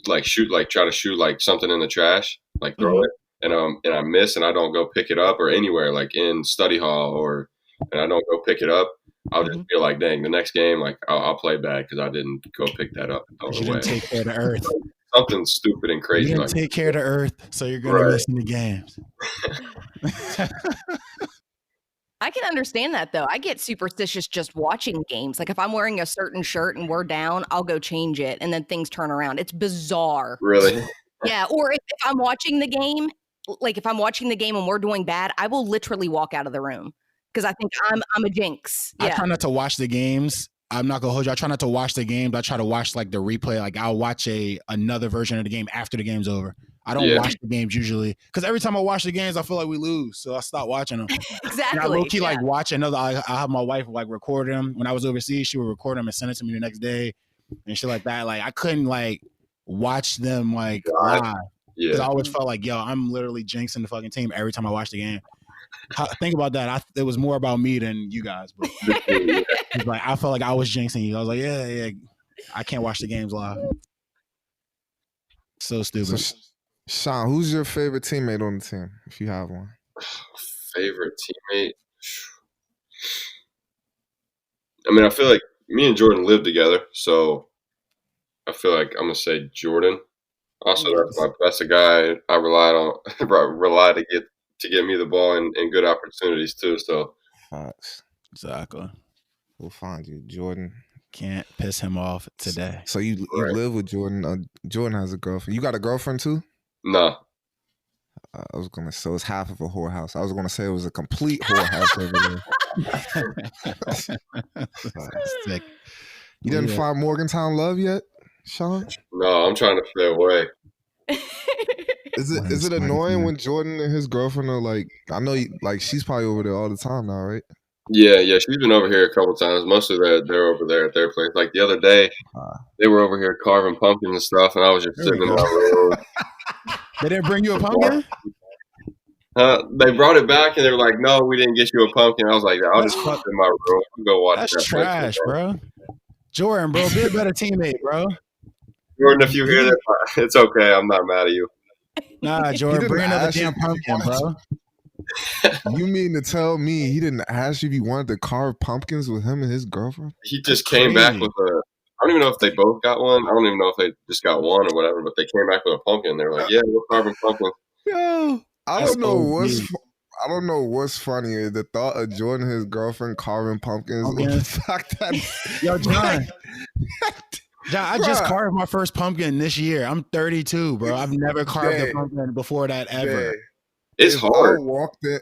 Speaker 5: like try to shoot like something in the trash, like throw it, and I miss and I don't go pick it up, or anywhere like in study hall and I don't go pick it up, I'll just feel like, dang, the next game, like I'll play bad because I didn't go pick that up.
Speaker 4: You didn't take care of the earth.
Speaker 5: Something stupid and crazy.
Speaker 4: You didn't take care of the earth, so you're gonna miss in the games.
Speaker 1: I can understand that though. I get superstitious just watching games. Like if I'm wearing a certain shirt and we're down, I'll go change it and then things turn around. It's bizarre.
Speaker 5: Really?
Speaker 1: Yeah. Or if I'm watching the game, like if I'm watching the game and we're doing bad, I will literally walk out of the room because I think I'm a jinx. Yeah.
Speaker 4: I try not to watch the games. I'm not gonna hold you. I try not to watch the games. I try to watch like the replay. Like I'll watch another version of the game after the game's over. I don't watch the games usually because every time I watch the games, I feel like we lose, so I stop watching them.
Speaker 1: Exactly.
Speaker 4: And I low-key like watch another. I have my wife like record them. When I was overseas, she would record them and send it to me the next day and shit like that. Like I couldn't like watch them like live. Because I always felt like, yo, I'm literally jinxing the fucking team every time I watch the game. Think about that. It was more about me than you guys. But like, I felt like I was jinxing you. I was like, yeah, I can't watch the games live. So stupid.
Speaker 3: So, Sean, who's your favorite teammate on the team, if you have one?
Speaker 5: Favorite teammate? I mean, I feel like me and Jordan live together, so I feel like I'm gonna say Jordan. Also, that's a guy I rely to get me the ball and good opportunities too. So,
Speaker 3: facts.
Speaker 4: Exactly.
Speaker 3: We'll find you, Jordan.
Speaker 4: Can't piss him off today.
Speaker 3: So you live with Jordan. Jordan has a girlfriend. You got a girlfriend too?
Speaker 5: No.
Speaker 3: I was gonna. So it's half of a whorehouse. I was gonna say it was a complete whorehouse over there.
Speaker 4: Sick.
Speaker 3: You didn't find Morgantown love yet, Sean?
Speaker 5: No, I'm trying to stay away.
Speaker 3: Is it annoying when Jordan and his girlfriend are like? I know, she's probably over there all the time now, right?
Speaker 5: Yeah, she's been over here a couple times. Mostly they're over there at their place. Like the other day, they were over here carving pumpkins and stuff, and I was just sitting in my room.
Speaker 4: They didn't bring you a pumpkin?
Speaker 5: They brought it back, and they were like, "No, we didn't get you a pumpkin." I was like, "I'll just sit in my room and go watch."
Speaker 4: That's trash, bro. Jordan, bro, be a better teammate, bro.
Speaker 5: Jordan, if you hear that, it's okay. I'm not mad at you.
Speaker 4: Nah, Jordan, bring another damn pumpkin, bro.
Speaker 3: You mean to tell me he didn't ask you if you wanted to carve pumpkins with him and his girlfriend?
Speaker 5: He just came back with a. I don't even know if they both got one. I don't even know if they just got one or whatever. But they came back with a pumpkin. They were like, "Yeah, we're carving pumpkins."
Speaker 3: Yo, I don't know what's funnier, the thought of Jordan and his girlfriend carving pumpkins, or the fact that
Speaker 4: yo, John, I just carved my first pumpkin this year. I'm 32, bro. I've never carved a pumpkin before that ever.
Speaker 5: It's hard.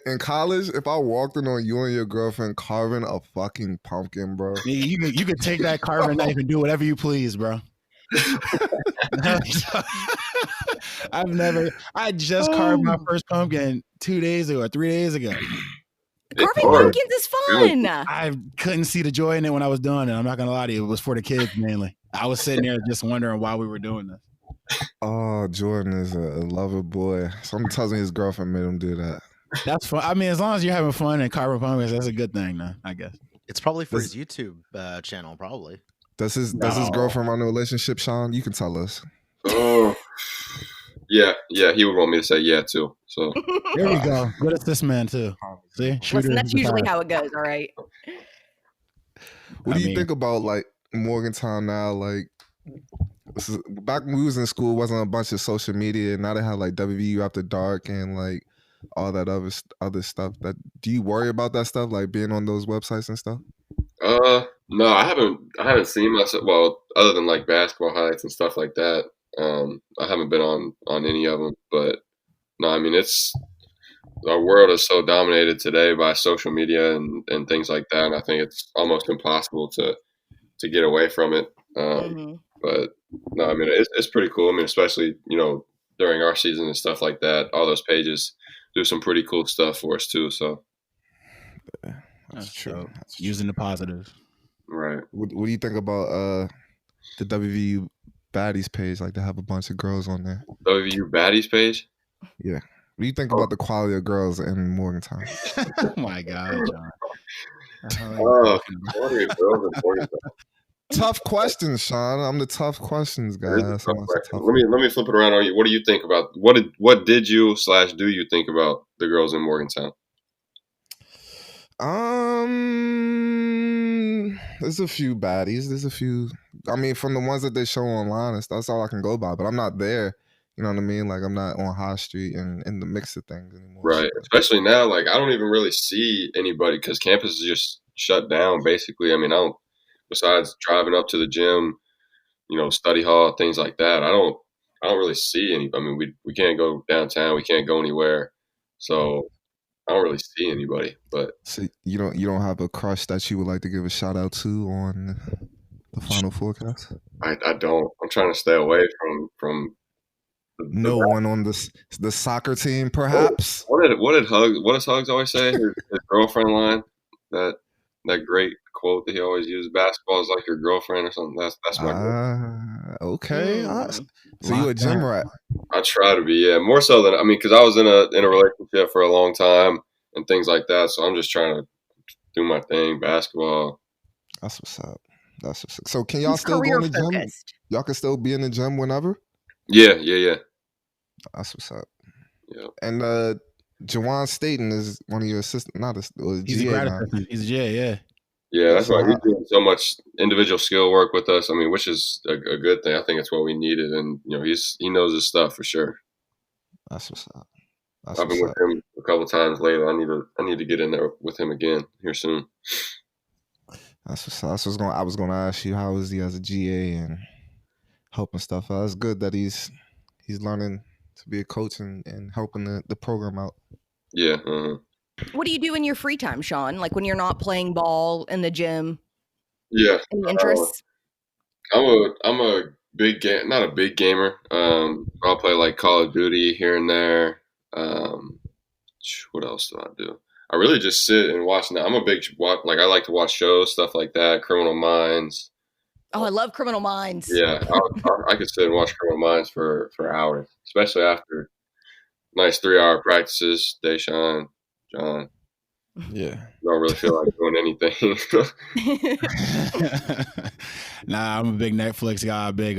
Speaker 3: In college, if I walked in on you and your girlfriend carving a fucking pumpkin, bro.
Speaker 4: You could take that carving knife and do whatever you please, bro. I just carved my first pumpkin 2 days ago or 3 days ago.
Speaker 1: Carving pumpkins is fun.
Speaker 4: I couldn't see the joy in it when I was doing it. I'm not gonna lie to you. It was for the kids mainly. I was sitting there just wondering why we were doing this.
Speaker 3: Oh, Jordan is a lover boy. Someone tells me his girlfriend made him do that.
Speaker 4: That's fun. I mean, as long as you're having fun and carving pumpkins, that's a good thing, though, I guess.
Speaker 6: It's probably for his YouTube channel, probably.
Speaker 3: Does his girlfriend run a relationship, Sean? You can tell us.
Speaker 5: Oh, yeah, he would want me to say yeah too. So
Speaker 4: there we go. Good at this man too. See,
Speaker 1: listen, that's usually how it goes. All right.
Speaker 3: What do you think about like Morgantown now? Like, back when we was in school, it wasn't a bunch of social media. Now they have like WVU After Dark and like all that other stuff. That do you worry about that stuff, like being on those websites and stuff?
Speaker 5: No, I haven't seen myself. Well, other than like basketball highlights and stuff like that, I haven't been on any of them. But no, I mean our world is so dominated today by social media and things like that, and I think it's almost impossible to get away from it. But no, I mean it's pretty cool. I mean, especially during our season and stuff like that, all those pages do some pretty cool stuff for us too. So
Speaker 3: that's true.
Speaker 4: Using the positives,
Speaker 5: right?
Speaker 3: What do you think about the WVU Baddies page? Like, they have a bunch of girls on there.
Speaker 5: WVU Baddies page?
Speaker 3: Yeah. What do you think about the quality of girls in Morgantown?
Speaker 4: Oh my God, John.
Speaker 5: Quality of girls in Morgantown.
Speaker 3: Tough questions, Sean. I'm the tough questions guy.
Speaker 5: Let me flip it around on you. What do you think about what did you / do you think about the girls in Morgantown?
Speaker 3: There's a few baddies. There's a few. I mean, from the ones that they show online and stuff, that's all I can go by. But I'm not there. You know what I mean? Like, I'm not on High Street and in the mix of things anymore.
Speaker 5: Right. Especially now, like, I don't even really see anybody because campus is just shut down, basically. I mean, besides driving up to the gym, study hall, things like that, I don't really see any. I mean, we can't go downtown. We can't go anywhere. So I don't really see anybody. But
Speaker 3: so you don't have a crush that you would like to give a shout out to on the final forecast?
Speaker 5: I don't. I'm trying to stay away from
Speaker 3: no one on the soccer team, perhaps.
Speaker 5: What does Hugs always say? His girlfriend line, that great quote that he always uses: "Basketball is like your girlfriend" or something. That's my
Speaker 3: okay. So you a gym rat?
Speaker 5: I try to be, yeah, more so than because I was in a relationship for a long time and things like that. So I'm just trying to do my thing, basketball.
Speaker 3: That's what's up. So can y'all
Speaker 1: He's
Speaker 3: still go in the gym?
Speaker 1: career-focused.
Speaker 3: Y'all can still be in the gym whenever?
Speaker 5: Yeah.
Speaker 3: That's what's up.
Speaker 5: Yeah.
Speaker 3: And Jawan Staten is one of your assistants,
Speaker 4: He's a grad assistant. He's a GA, yeah.
Speaker 5: Yeah, that's why he's doing so much individual skill work with us. Which is a good thing. I think it's what we needed, and he knows his stuff for sure.
Speaker 3: That's what's up.
Speaker 5: I've been with him a couple times lately. I need to get in there with him again here soon.
Speaker 3: That's what's up. I was gonna ask you, how is he as a GA and helping stuff out? It's good that he's learning to be a coach and helping the program out.
Speaker 5: Yeah.
Speaker 1: What do you do in your free time, Sean? Like when you're not playing ball in the gym?
Speaker 5: Yeah.
Speaker 1: Any interests?
Speaker 5: I'm a not a big gamer. I'll play like Call of Duty here and there. What else do I do? I really just sit and watch. Now I'm a big I like to watch shows, stuff like that. Criminal Minds.
Speaker 1: Oh, I love Criminal Minds.
Speaker 5: Yeah, I could sit and watch Criminal Minds for hours, especially after nice 3-hour practices. Deshaun, John.
Speaker 3: Yeah.
Speaker 5: Don't really feel like doing anything.
Speaker 4: Nah, I'm a big Netflix guy, a big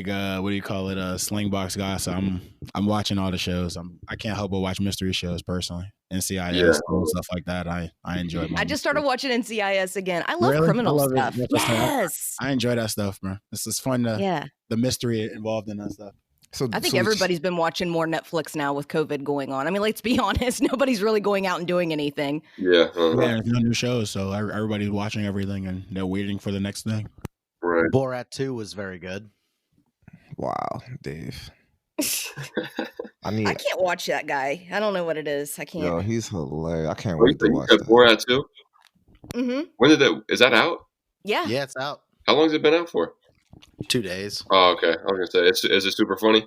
Speaker 4: what do you call it, Slingbox guy. So I'm watching all the shows. I can't help but watch mystery shows personally. NCIS and stuff like that. I enjoy.
Speaker 1: I just started watching NCIS again. I love criminal stuff. Yes,
Speaker 4: I enjoy that stuff, bro. It's fun. The mystery involved in that stuff.
Speaker 3: So
Speaker 1: I think everybody's been watching more Netflix now with COVID going on. Let's be honest. Nobody's really going out and doing anything.
Speaker 5: Yeah.
Speaker 4: There's no new shows, so everybody's watching everything and they're waiting for the next thing.
Speaker 5: Right.
Speaker 6: Borat 2 was very good.
Speaker 3: Wow, Dave.
Speaker 1: I can't watch that guy. I don't know what it is. I can't.
Speaker 3: Yo, he's hilarious. I can't wait to watch that.
Speaker 5: Borat 2?
Speaker 1: Mm-hmm.
Speaker 5: When is that out?
Speaker 1: Yeah.
Speaker 6: Yeah, it's out.
Speaker 5: How long has it been out for?
Speaker 6: 2 days.
Speaker 5: Oh, okay. I was gonna say, is it super funny?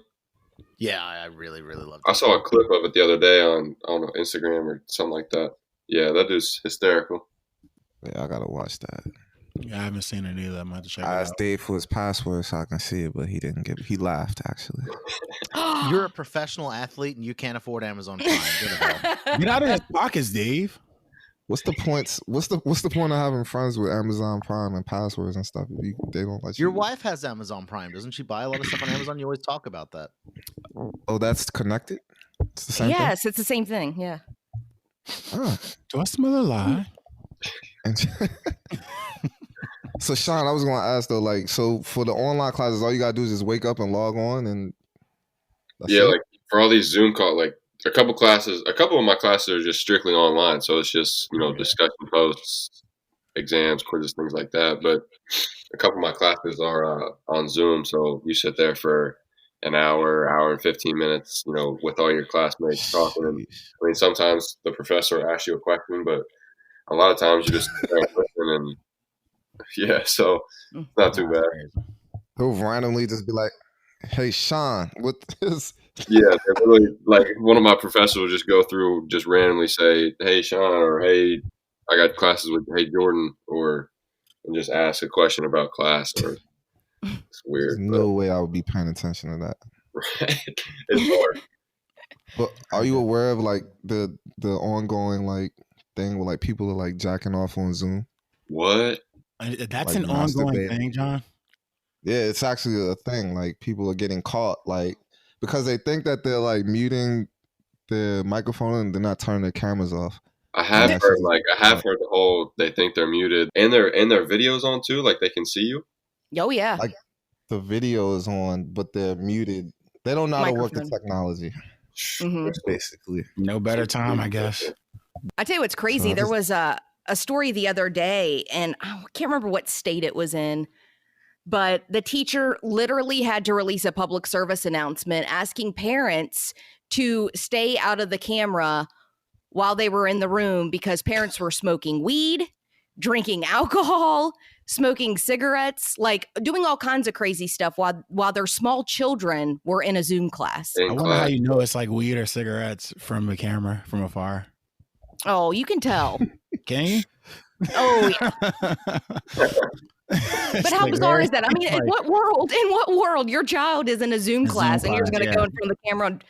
Speaker 6: Yeah, I really, really loved it.
Speaker 5: I saw a clip of it the other day on, I don't know, Instagram or something like that. Yeah, that dude's hysterical.
Speaker 3: Yeah, I gotta watch that.
Speaker 4: Yeah, I haven't seen it either. I'm going to check it out.
Speaker 3: I asked Dave for his password so I can see it, but he didn't give it. He laughed, actually.
Speaker 6: You're a professional athlete and you can't afford Amazon Prime.
Speaker 4: Get out of his pockets, Dave.
Speaker 3: What's the point? What's the point of having friends with Amazon Prime and passwords and stuff if they don't let you?
Speaker 6: Your wife has Amazon Prime, doesn't she? Buy a lot of stuff on Amazon. You always talk about that.
Speaker 3: Oh, that's connected. It's the same
Speaker 1: Yes,
Speaker 3: thing?
Speaker 1: it's the same thing. Yeah.
Speaker 3: Oh.
Speaker 4: Do I smell a lie?
Speaker 3: So Sean, I was going to ask though, like, so for the online classes, all you gotta do is just wake up and log on, and
Speaker 5: like for all these Zoom calls, like a couple of my classes are just strictly online, so it's just discussion posts, exams, quizzes, things like that. But a couple of my classes are on Zoom, so you sit there for an hour and 15 minutes, with all your classmates talking. And sometimes the professor asks you a question, but a lot of times you just sit there and listen and. Yeah, so not too bad.
Speaker 3: He'll randomly just be like, "Hey, Sean, what this?"
Speaker 5: Yeah, really, like one of my professors will just go through, just randomly say, "Hey, Sean," or "Hey, I got classes with Hey Jordan," and just ask a question about class. Or it's weird.
Speaker 3: There's no way I would be paying attention to that.
Speaker 5: Right, it's hard.
Speaker 3: But are you aware of like the ongoing like thing where like people are like jacking off on Zoom?
Speaker 5: What?
Speaker 4: That's
Speaker 3: like
Speaker 4: an ongoing thing, John.
Speaker 3: Yeah, it's actually a thing. Like people are getting caught, like because they think that they're like muting their microphone and they're not turning their cameras off.
Speaker 5: I have heard the whole they think they're muted and their videos on too, like they can see you.
Speaker 1: Oh yeah.
Speaker 3: Like the video is on, but they're muted. They don't know how to work the technology.
Speaker 1: Mm-hmm.
Speaker 3: Basically,
Speaker 4: no better time, I guess.
Speaker 1: I tell you what's crazy. There was a story the other day, and I can't remember what state it was in, but the teacher literally had to release a public service announcement asking parents to stay out of the camera while they were in the room because parents were smoking weed, drinking alcohol, smoking cigarettes, like doing all kinds of crazy stuff while their small children were in a Zoom class.
Speaker 4: I wonder how you know it's like weed or cigarettes from the camera from afar.
Speaker 1: Oh, you can tell.
Speaker 4: Can you?
Speaker 1: Oh, yeah. But how bizarre is that? I mean, in what world your child is in a Zoom class and you're just going to go in front of the camera and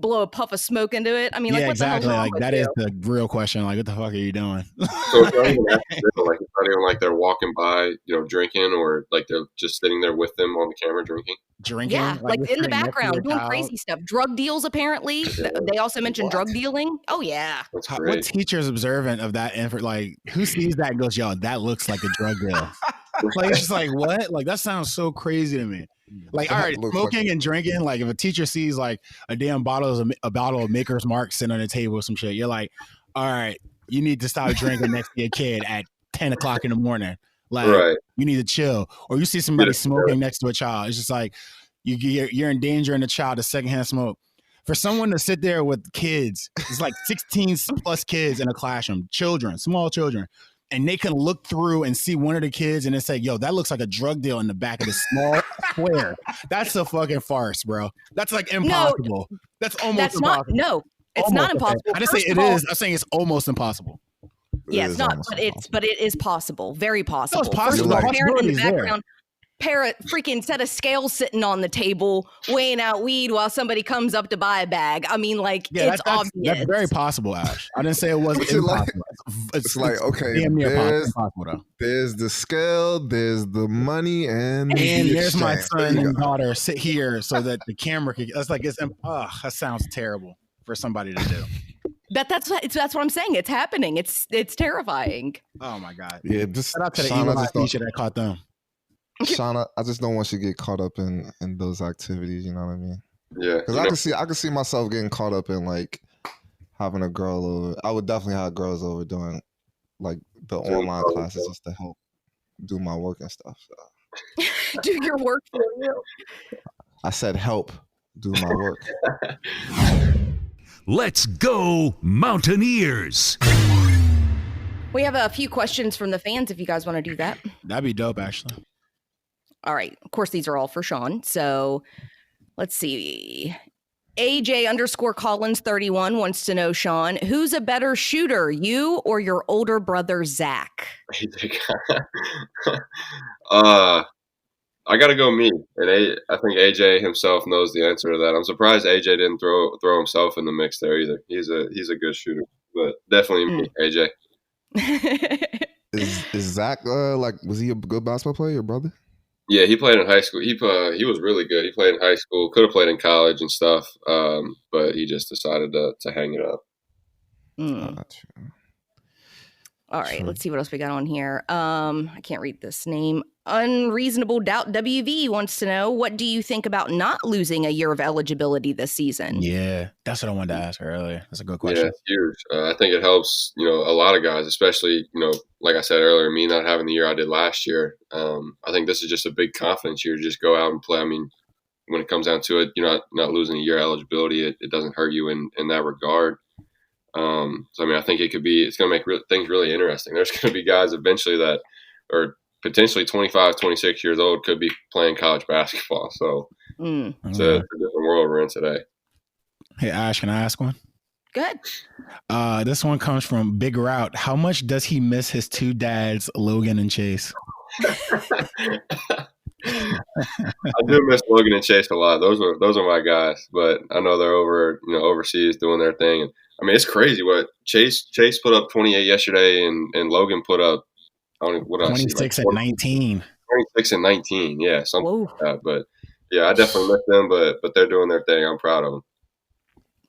Speaker 1: blow a puff of smoke into it? I mean, like, what
Speaker 4: exactly.
Speaker 1: the hell?
Speaker 4: Like, that is the real question. Like, what the fuck are you doing?
Speaker 5: So it's not even like, it's not even like they're walking by, drinking, or like they're just sitting there with them on the camera drinking.
Speaker 1: Yeah, like in the background doing crazy stuff. Drug deals, apparently. Yeah. They also mentioned drug dealing. Oh, yeah.
Speaker 4: What teacher's observant of that? Like, who sees that and goes, yo, that looks like a drug deal? Like, it's just like, what? Like, that sounds so crazy to me. Like, all right, smoking and drinking. Like, if a teacher sees like a damn bottle of Maker's Mark sitting on the table or some shit, you're like, all right, you need to stop drinking next to your kid at 10 o'clock in the morning. Like, you need to chill. Or you see somebody smoking next to a child. It's just like you're endangering the child of secondhand smoke. For someone to sit there with kids, it's like 16 plus kids in a classroom, children, small children, and they can look through and see one of the kids and then say, yo, that looks like a drug deal in the back of the small square. That's a fucking farce, bro. That's like impossible.
Speaker 1: No,
Speaker 4: that's almost impossible.
Speaker 1: It's not impossible.
Speaker 4: I didn't say it is. I'm saying it's almost impossible.
Speaker 1: Yeah, it's not, but it is possible. Very possible.
Speaker 4: No, it's possible.
Speaker 1: First of all, parent in the background, freaking set of scales sitting on the table, weighing out weed while somebody comes up to buy a bag. I mean, like, it's obvious.
Speaker 4: That's very possible, Ash. I didn't say it wasn't impossible.
Speaker 3: It's like, okay,
Speaker 4: damn near impossible, though.
Speaker 3: There's the scale, there's the money, and
Speaker 4: there's my son and daughter sit here so that the camera can. That's like that sounds terrible for somebody to do.
Speaker 1: That's what I'm saying. It's happening. It's terrifying.
Speaker 4: Oh my god.
Speaker 3: Yeah,
Speaker 4: shout out to the Eli teacher that caught them.
Speaker 3: Shauna, I just don't want you to get caught up in those activities. You know what I mean?
Speaker 5: Yeah.
Speaker 3: Because I can see myself getting caught up in like having a girl over. I would definitely have girls over doing like the online classes just to help do my work and stuff. So.
Speaker 1: Do your work for you.
Speaker 3: I said help do my work.
Speaker 2: Let's go, Mountaineers.
Speaker 1: We have a few questions from the fans if you guys want to do that.
Speaker 4: That'd be dope, actually.
Speaker 1: All right. Of course, these are all for Sean. So let's see. AJ_Collins31 wants to know, Sean, who's a better shooter, you or your older brother, Zach?
Speaker 5: I got to go me. And I think AJ himself knows the answer to that. I'm surprised AJ didn't throw himself in the mix there either. He's a good shooter, but definitely me, AJ.
Speaker 3: Is Zach was he a good basketball player, your brother? Yeah,
Speaker 5: he played in high school. He was really good. He played in high school, could have played in college and stuff, but he just decided to hang it up.
Speaker 1: All right, let's see what else we got on here. I can't read this name. Unreasonable Doubt WV wants to know, what do you think about not losing a year of eligibility this season?
Speaker 4: Yeah, that's what I wanted to ask earlier. That's a good question.
Speaker 5: Yeah, it's huge. I think it helps, a lot of guys, especially, like I said earlier, me not having the year I did last year. I think this is just a big confidence year to just go out and play. I mean, when it comes down to it, you're not losing a year eligibility. It doesn't hurt you in that regard. So, I mean, I think it's going to make things really interesting. There's going to be guys eventually that are potentially 25, 26 years old could be playing college basketball. So it's a different world we're in today.
Speaker 4: Hey, Ash, can I ask one?
Speaker 1: Good.
Speaker 4: This one comes from Big Route. How much does he miss his two dads, Logan and Chase?
Speaker 5: I do miss Logan and Chase a lot. Those are my guys, but I know they're over, overseas doing their thing. And I mean, it's crazy what Chase put up 28 yesterday, and Logan put up
Speaker 4: 26 and 19.
Speaker 5: 26 and 19, yeah, something like that. But yeah, I definitely miss them, but they're doing their thing. I'm proud of them.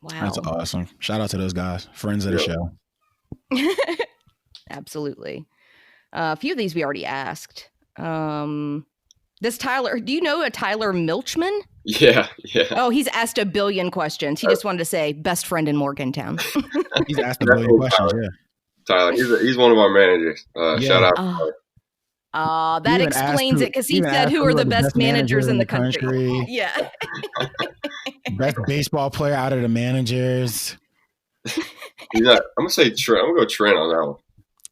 Speaker 1: Wow,
Speaker 4: that's awesome! Shout out to those guys, friends of the show.
Speaker 1: Absolutely. A few of these we already asked. This Tyler, do you know a Tyler Milchman?
Speaker 5: Yeah.
Speaker 1: Oh, he's asked a billion questions. He just wanted to say best friend in Morgantown.
Speaker 4: He's asked a billion questions.
Speaker 5: Tyler. Tyler, he's one of our managers. Shout out.
Speaker 1: That explains it, because he said who are the best managers in the country. Yeah.
Speaker 4: Best baseball player out of the managers.
Speaker 5: I'm gonna say Trent. I'm gonna go Trent on that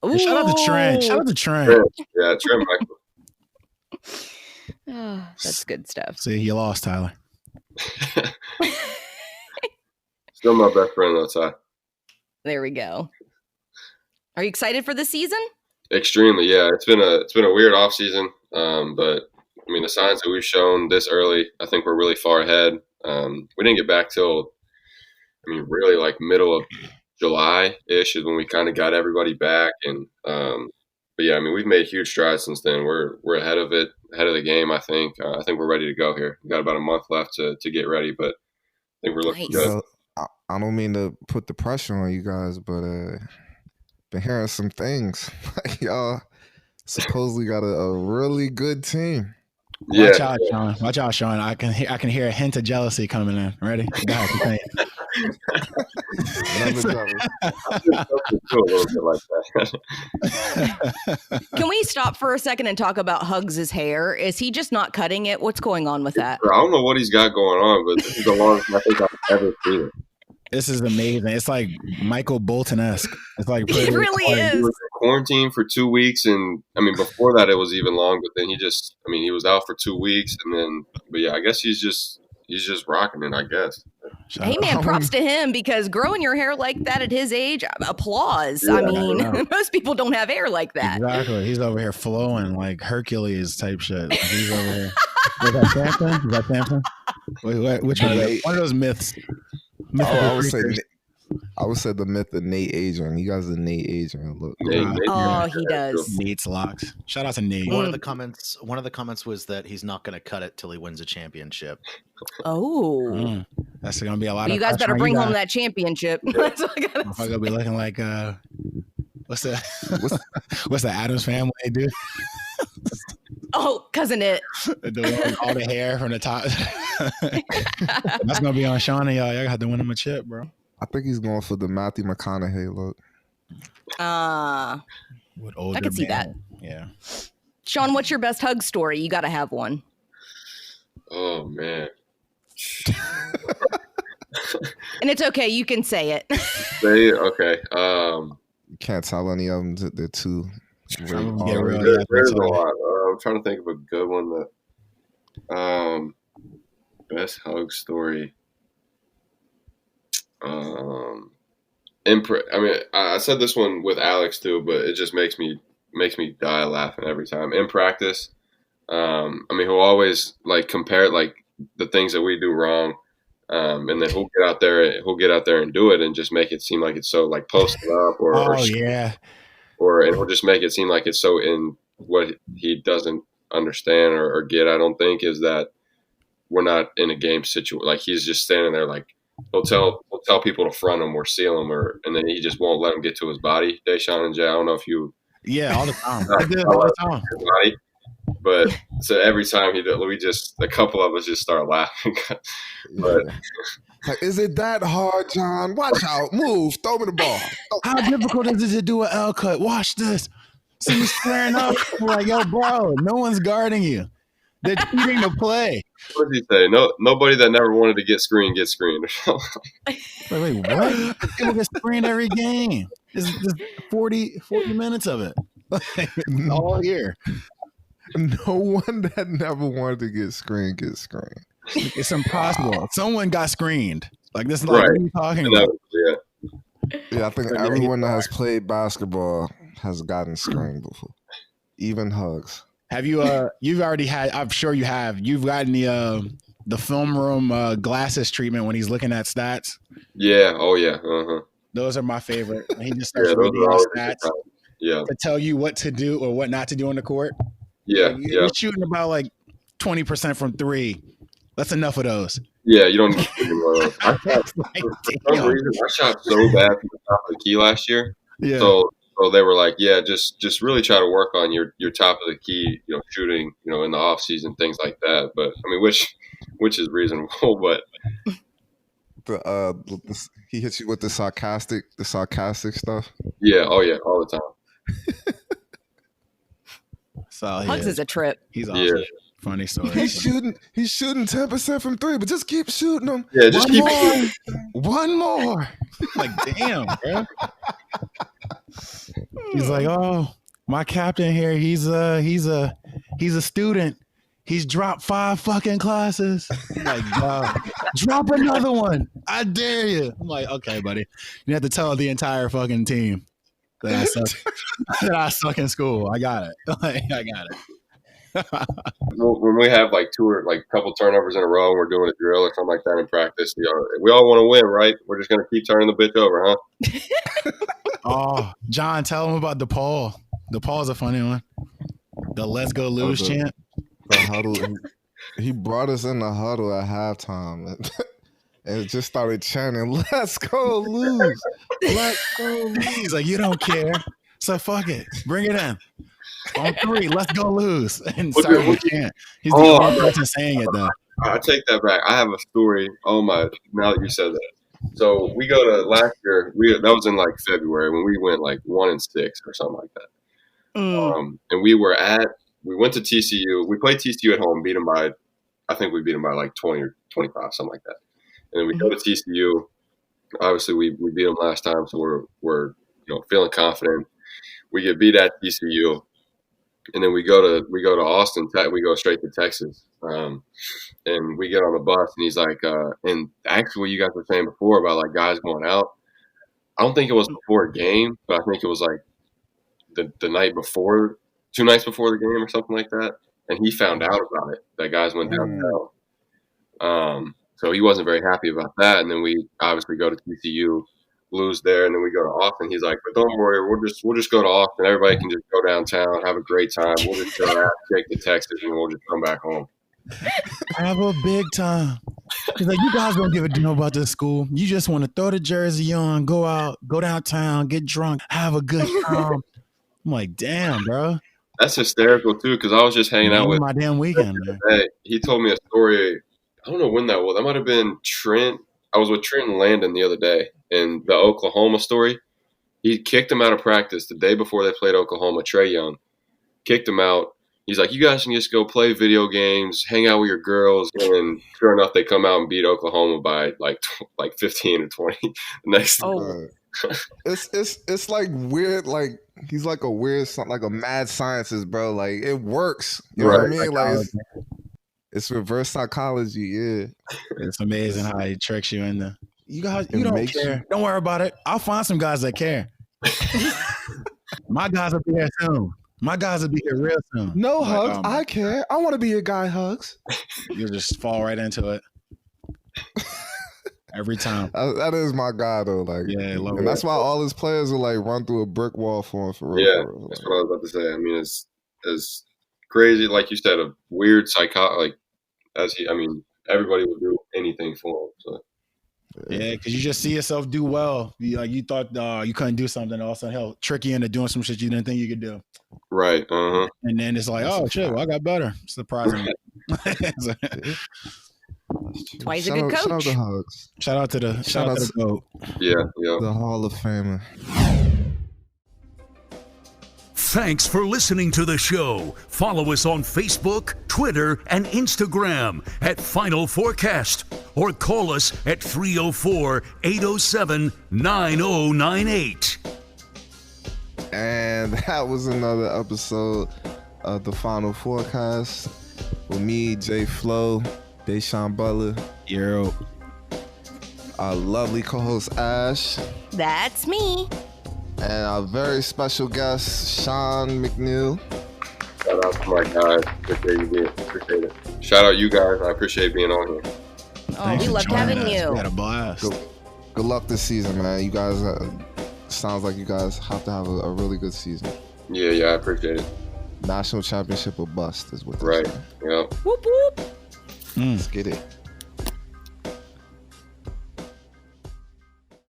Speaker 5: one.
Speaker 4: Shout out to Trent.
Speaker 5: Yeah, Trent Michael.
Speaker 1: Oh, that's good stuff.
Speaker 4: See, you lost, Tyler.
Speaker 5: Still my best friend though, Ty.
Speaker 1: There we go. Are you excited for the season?
Speaker 5: Extremely, yeah. It's been a weird off season, but I mean the signs that we've shown this early, I think we're really far ahead. We didn't get back till really like middle of July ish is when we kind of got everybody back, and but yeah, I mean we've made huge strides since then. We're ahead of the game. I think we're ready to go here. We've got about a month left to get ready, but I think we're looking good.
Speaker 3: Well, I don't mean to put the pressure on you guys, but been hearing some things. Y'all supposedly got a really good team.
Speaker 5: Yeah.
Speaker 4: Watch out, Sean. Watch out, Sean. I can hear a hint of jealousy coming in. Ready? Go ahead, continue.
Speaker 1: Can we stop for a second and talk about Hugs' hair? Is he just not cutting it? What's going on with that?
Speaker 5: I don't know what he's got going on, but this is the longest I think I've ever seen it.
Speaker 4: This is amazing. It's like Michael Bolton-esque. It's like
Speaker 1: He really is.
Speaker 5: He was in quarantine for 2 weeks, and I mean before that it was even long. But then he was out for 2 weeks, and then but yeah, I guess he's just rocking it. I guess.
Speaker 1: Hey man, props to him because growing your hair like that at his age, applause.
Speaker 5: Yeah,
Speaker 1: I mean, most people don't have hair like that.
Speaker 4: Exactly. He's over here flowing like Hercules type shit. He's over here. Was that Samson? Was that Samson? Wait, which one? One of those myths.
Speaker 3: I would say the myth of Nate Adrian. You guys are Nate Adrian. Look.
Speaker 1: He does.
Speaker 4: Nate's locks. Shout out to Nate.
Speaker 6: One of the comments was that he's not going to cut it till he wins a championship.
Speaker 1: Oh,
Speaker 4: that's going to be a lot.
Speaker 1: You guys better bring home that championship. That's what I gotta say.
Speaker 4: I'm gonna be looking like what's the Addams Family dude?
Speaker 1: Oh, cousin it.
Speaker 4: All the hair from the top. That's gonna be on Sean and y'all. Y'all got to win him a chip, bro.
Speaker 3: I think he's going for the Matthew McConaughey look.
Speaker 1: I can see that.
Speaker 4: Yeah.
Speaker 1: Sean, what's your best hug story? You got to have one.
Speaker 5: Oh man.
Speaker 1: And it's okay. You can say it.
Speaker 5: Okay.
Speaker 3: You can't tell any of them. They're too.
Speaker 5: There's a lot. I'm trying to think of a good one that. Best hug story. I said this one with Alex too, but it just makes me die laughing every time. In practice, he'll always like compare like the things that we do wrong, and then he'll get out there and do it and just make it seem like it's so like posted up or he'll just make it seem like it's so in what he doesn't understand or get. I don't think is that we're not in a game situation. Like he's just standing there like. He'll tell people to front him or seal him, and then he just won't let him get to his body. Deshaun and Jay, I don't know if you.
Speaker 4: Yeah, all the time. I do all the time.
Speaker 5: Body, but so every time a couple of us just start laughing. But
Speaker 3: like, is it that hard, John? Watch out, move, throw me the ball.
Speaker 4: How difficult is it to do an L cut? Watch this. See me squaring up. I'm like, yo, bro, no one's guarding you. They're cheating to play.
Speaker 5: What did he say? Nobody that never wanted to get screened gets screened.
Speaker 4: Wait, what? People get screened every game. There's 40 minutes of it. All year.
Speaker 3: No one that never wanted to get screened gets screened.
Speaker 4: It's impossible. Someone got screened. Like this is like what are you talking about?
Speaker 3: Yeah, I think everyone that has played basketball has gotten screened before. Even Hugs.
Speaker 4: Have you you've already had, I'm sure you have, you've gotten the film room glasses treatment when he's looking at stats?
Speaker 5: Yeah. Oh yeah. Uh-huh.
Speaker 4: Those are my favorite. He just starts reading the stats
Speaker 5: to
Speaker 4: tell you what to do or what not to do on the court.
Speaker 5: Yeah.
Speaker 4: Like, you're shooting about like 20% from three. That's enough of those.
Speaker 5: Yeah, you don't need to do more of those. For some reason, I shot so bad from the top of the key last year. Yeah. So they were like, yeah, just really try to work on your top of the key, shooting, in the off season, things like that. But I mean, which is reasonable, but
Speaker 3: he hits you with the sarcastic stuff.
Speaker 5: Yeah. Oh yeah. All the time.
Speaker 4: So
Speaker 1: Hugs is a trip.
Speaker 4: He's awesome. Yeah. Funny story.
Speaker 3: He's shooting 10% from three, but just keep shooting them.
Speaker 5: Yeah, just keep
Speaker 3: shooting. One more.
Speaker 4: Like, damn, bro. He's like, oh, my captain here, he's a student. He's dropped 5 fucking classes. I'm like, wow. Drop another one. I dare you. I'm like, okay, buddy. You have to tell the entire fucking team. that I suck. That I suck in school. I got it. I got it.
Speaker 5: When we have like two or like a couple turnovers in a row and we're doing a drill or something like that in practice, we all want to win, right? We're just gonna keep turning the bitch over, huh?
Speaker 4: Oh, John, tell him about DePaul. DePaul's a funny one. The "Let's Go Lose" chant.
Speaker 3: The huddle. He brought us in the huddle at halftime and just started chanting, "Let's go lose, let's go lose."
Speaker 4: He's like, "You don't care, so fuck it, bring it in." On 3, let's go lose. And started to chant. He's the only person saying it though.
Speaker 5: I take that back. I have a story. Oh my! Now that you said that, so we go to last year. That was in like February when we went like 1-6 or something like that. And we went to TCU. We played TCU at home. Beat them by, I think we beat them by like 20 or 25, something like that. And then we go to TCU. Obviously, we beat them last time, so we're feeling confident. We get beat at TCU. And then we go to Austin. We go straight to Texas, and we get on the bus. And he's like, and actually, what you guys were saying before about like guys going out, I don't think it was before a game, but I think it was like the night before, 2 nights before the game or something like that. And he found out about it. That guys went downtown. So he wasn't very happy about that. And then we obviously go to TCU, lose there, and then we go to Austin. He's like, "But don't worry, we'll just go to Austin. Everybody can just go downtown, have a great time. We'll just go out, take to Texas, and we'll just come back home.
Speaker 4: Have a big time." He's like, "You guys don't give a damn about this school. You just want to throw the jersey on, go out, go downtown, get drunk, have a good time." I'm like, "Damn, bro."
Speaker 5: That's hysterical too, because I was just hanging out with
Speaker 4: my damn weekend. Man.
Speaker 5: He told me a story. I don't know when that was. That might have been Trent. I was with Trent and Landon the other day, and the Oklahoma story. He kicked him out of practice the day before they played Oklahoma. Trae Young kicked him out. He's like, "You guys can just go play video games, hang out with your girls." And sure enough, they come out and beat Oklahoma by like 15 or 20 the next.
Speaker 3: It's like weird. Like he's like a weird, like a mad scientist, bro. Like it works. You know what I mean? Like it's reverse psychology. Yeah,
Speaker 4: it's amazing how he tricks you in there. You guys, you don't care. Don't worry about it. I'll find some guys that care. My guys will be here soon. My guys will be here real soon.
Speaker 3: No, Hugs. I care. I want to be a guy, Hugs.
Speaker 4: You'll just fall right into it. Every time.
Speaker 3: That is my guy, though. Like,
Speaker 4: yeah, love
Speaker 3: and that's why all his players will like run through a brick wall for him. For real.
Speaker 5: Yeah, that's what I was about to say. I mean, it's crazy, like you said, a weird psychology. Everybody will do anything for him. So.
Speaker 4: Yeah, because you just see yourself do well. You thought you couldn't do something, all of a sudden he'll trick you into doing some shit you didn't think you could do.
Speaker 5: Right.
Speaker 4: And then it's like, oh shit, well, I got better. Surprisingly.
Speaker 1: Why he's a good coach.
Speaker 4: Shout out to the GOAT.
Speaker 5: Yeah.
Speaker 3: The Hall of Famer.
Speaker 2: Thanks for listening to the show. Follow us on Facebook, Twitter, and Instagram at Final Fourcast, or call us at 304-807-9098.
Speaker 3: And that was another episode of the Final Fourcast with me, Jay Flo, Deshaun Butler, our lovely co-host Ash.
Speaker 1: That's me.
Speaker 3: And our very special guest, Sean McNeil.
Speaker 5: Shout out to my guys. Appreciate it. Shout out you guys. I appreciate being on here.
Speaker 1: Oh, we loved having you.
Speaker 4: We had a blast.
Speaker 3: Good luck this season, man. You guys, sounds like you guys have to have a really good season.
Speaker 5: Yeah, I appreciate it.
Speaker 3: National championship or bust is what.
Speaker 5: Right. Yeah.
Speaker 1: Whoop whoop.
Speaker 3: Let's get it.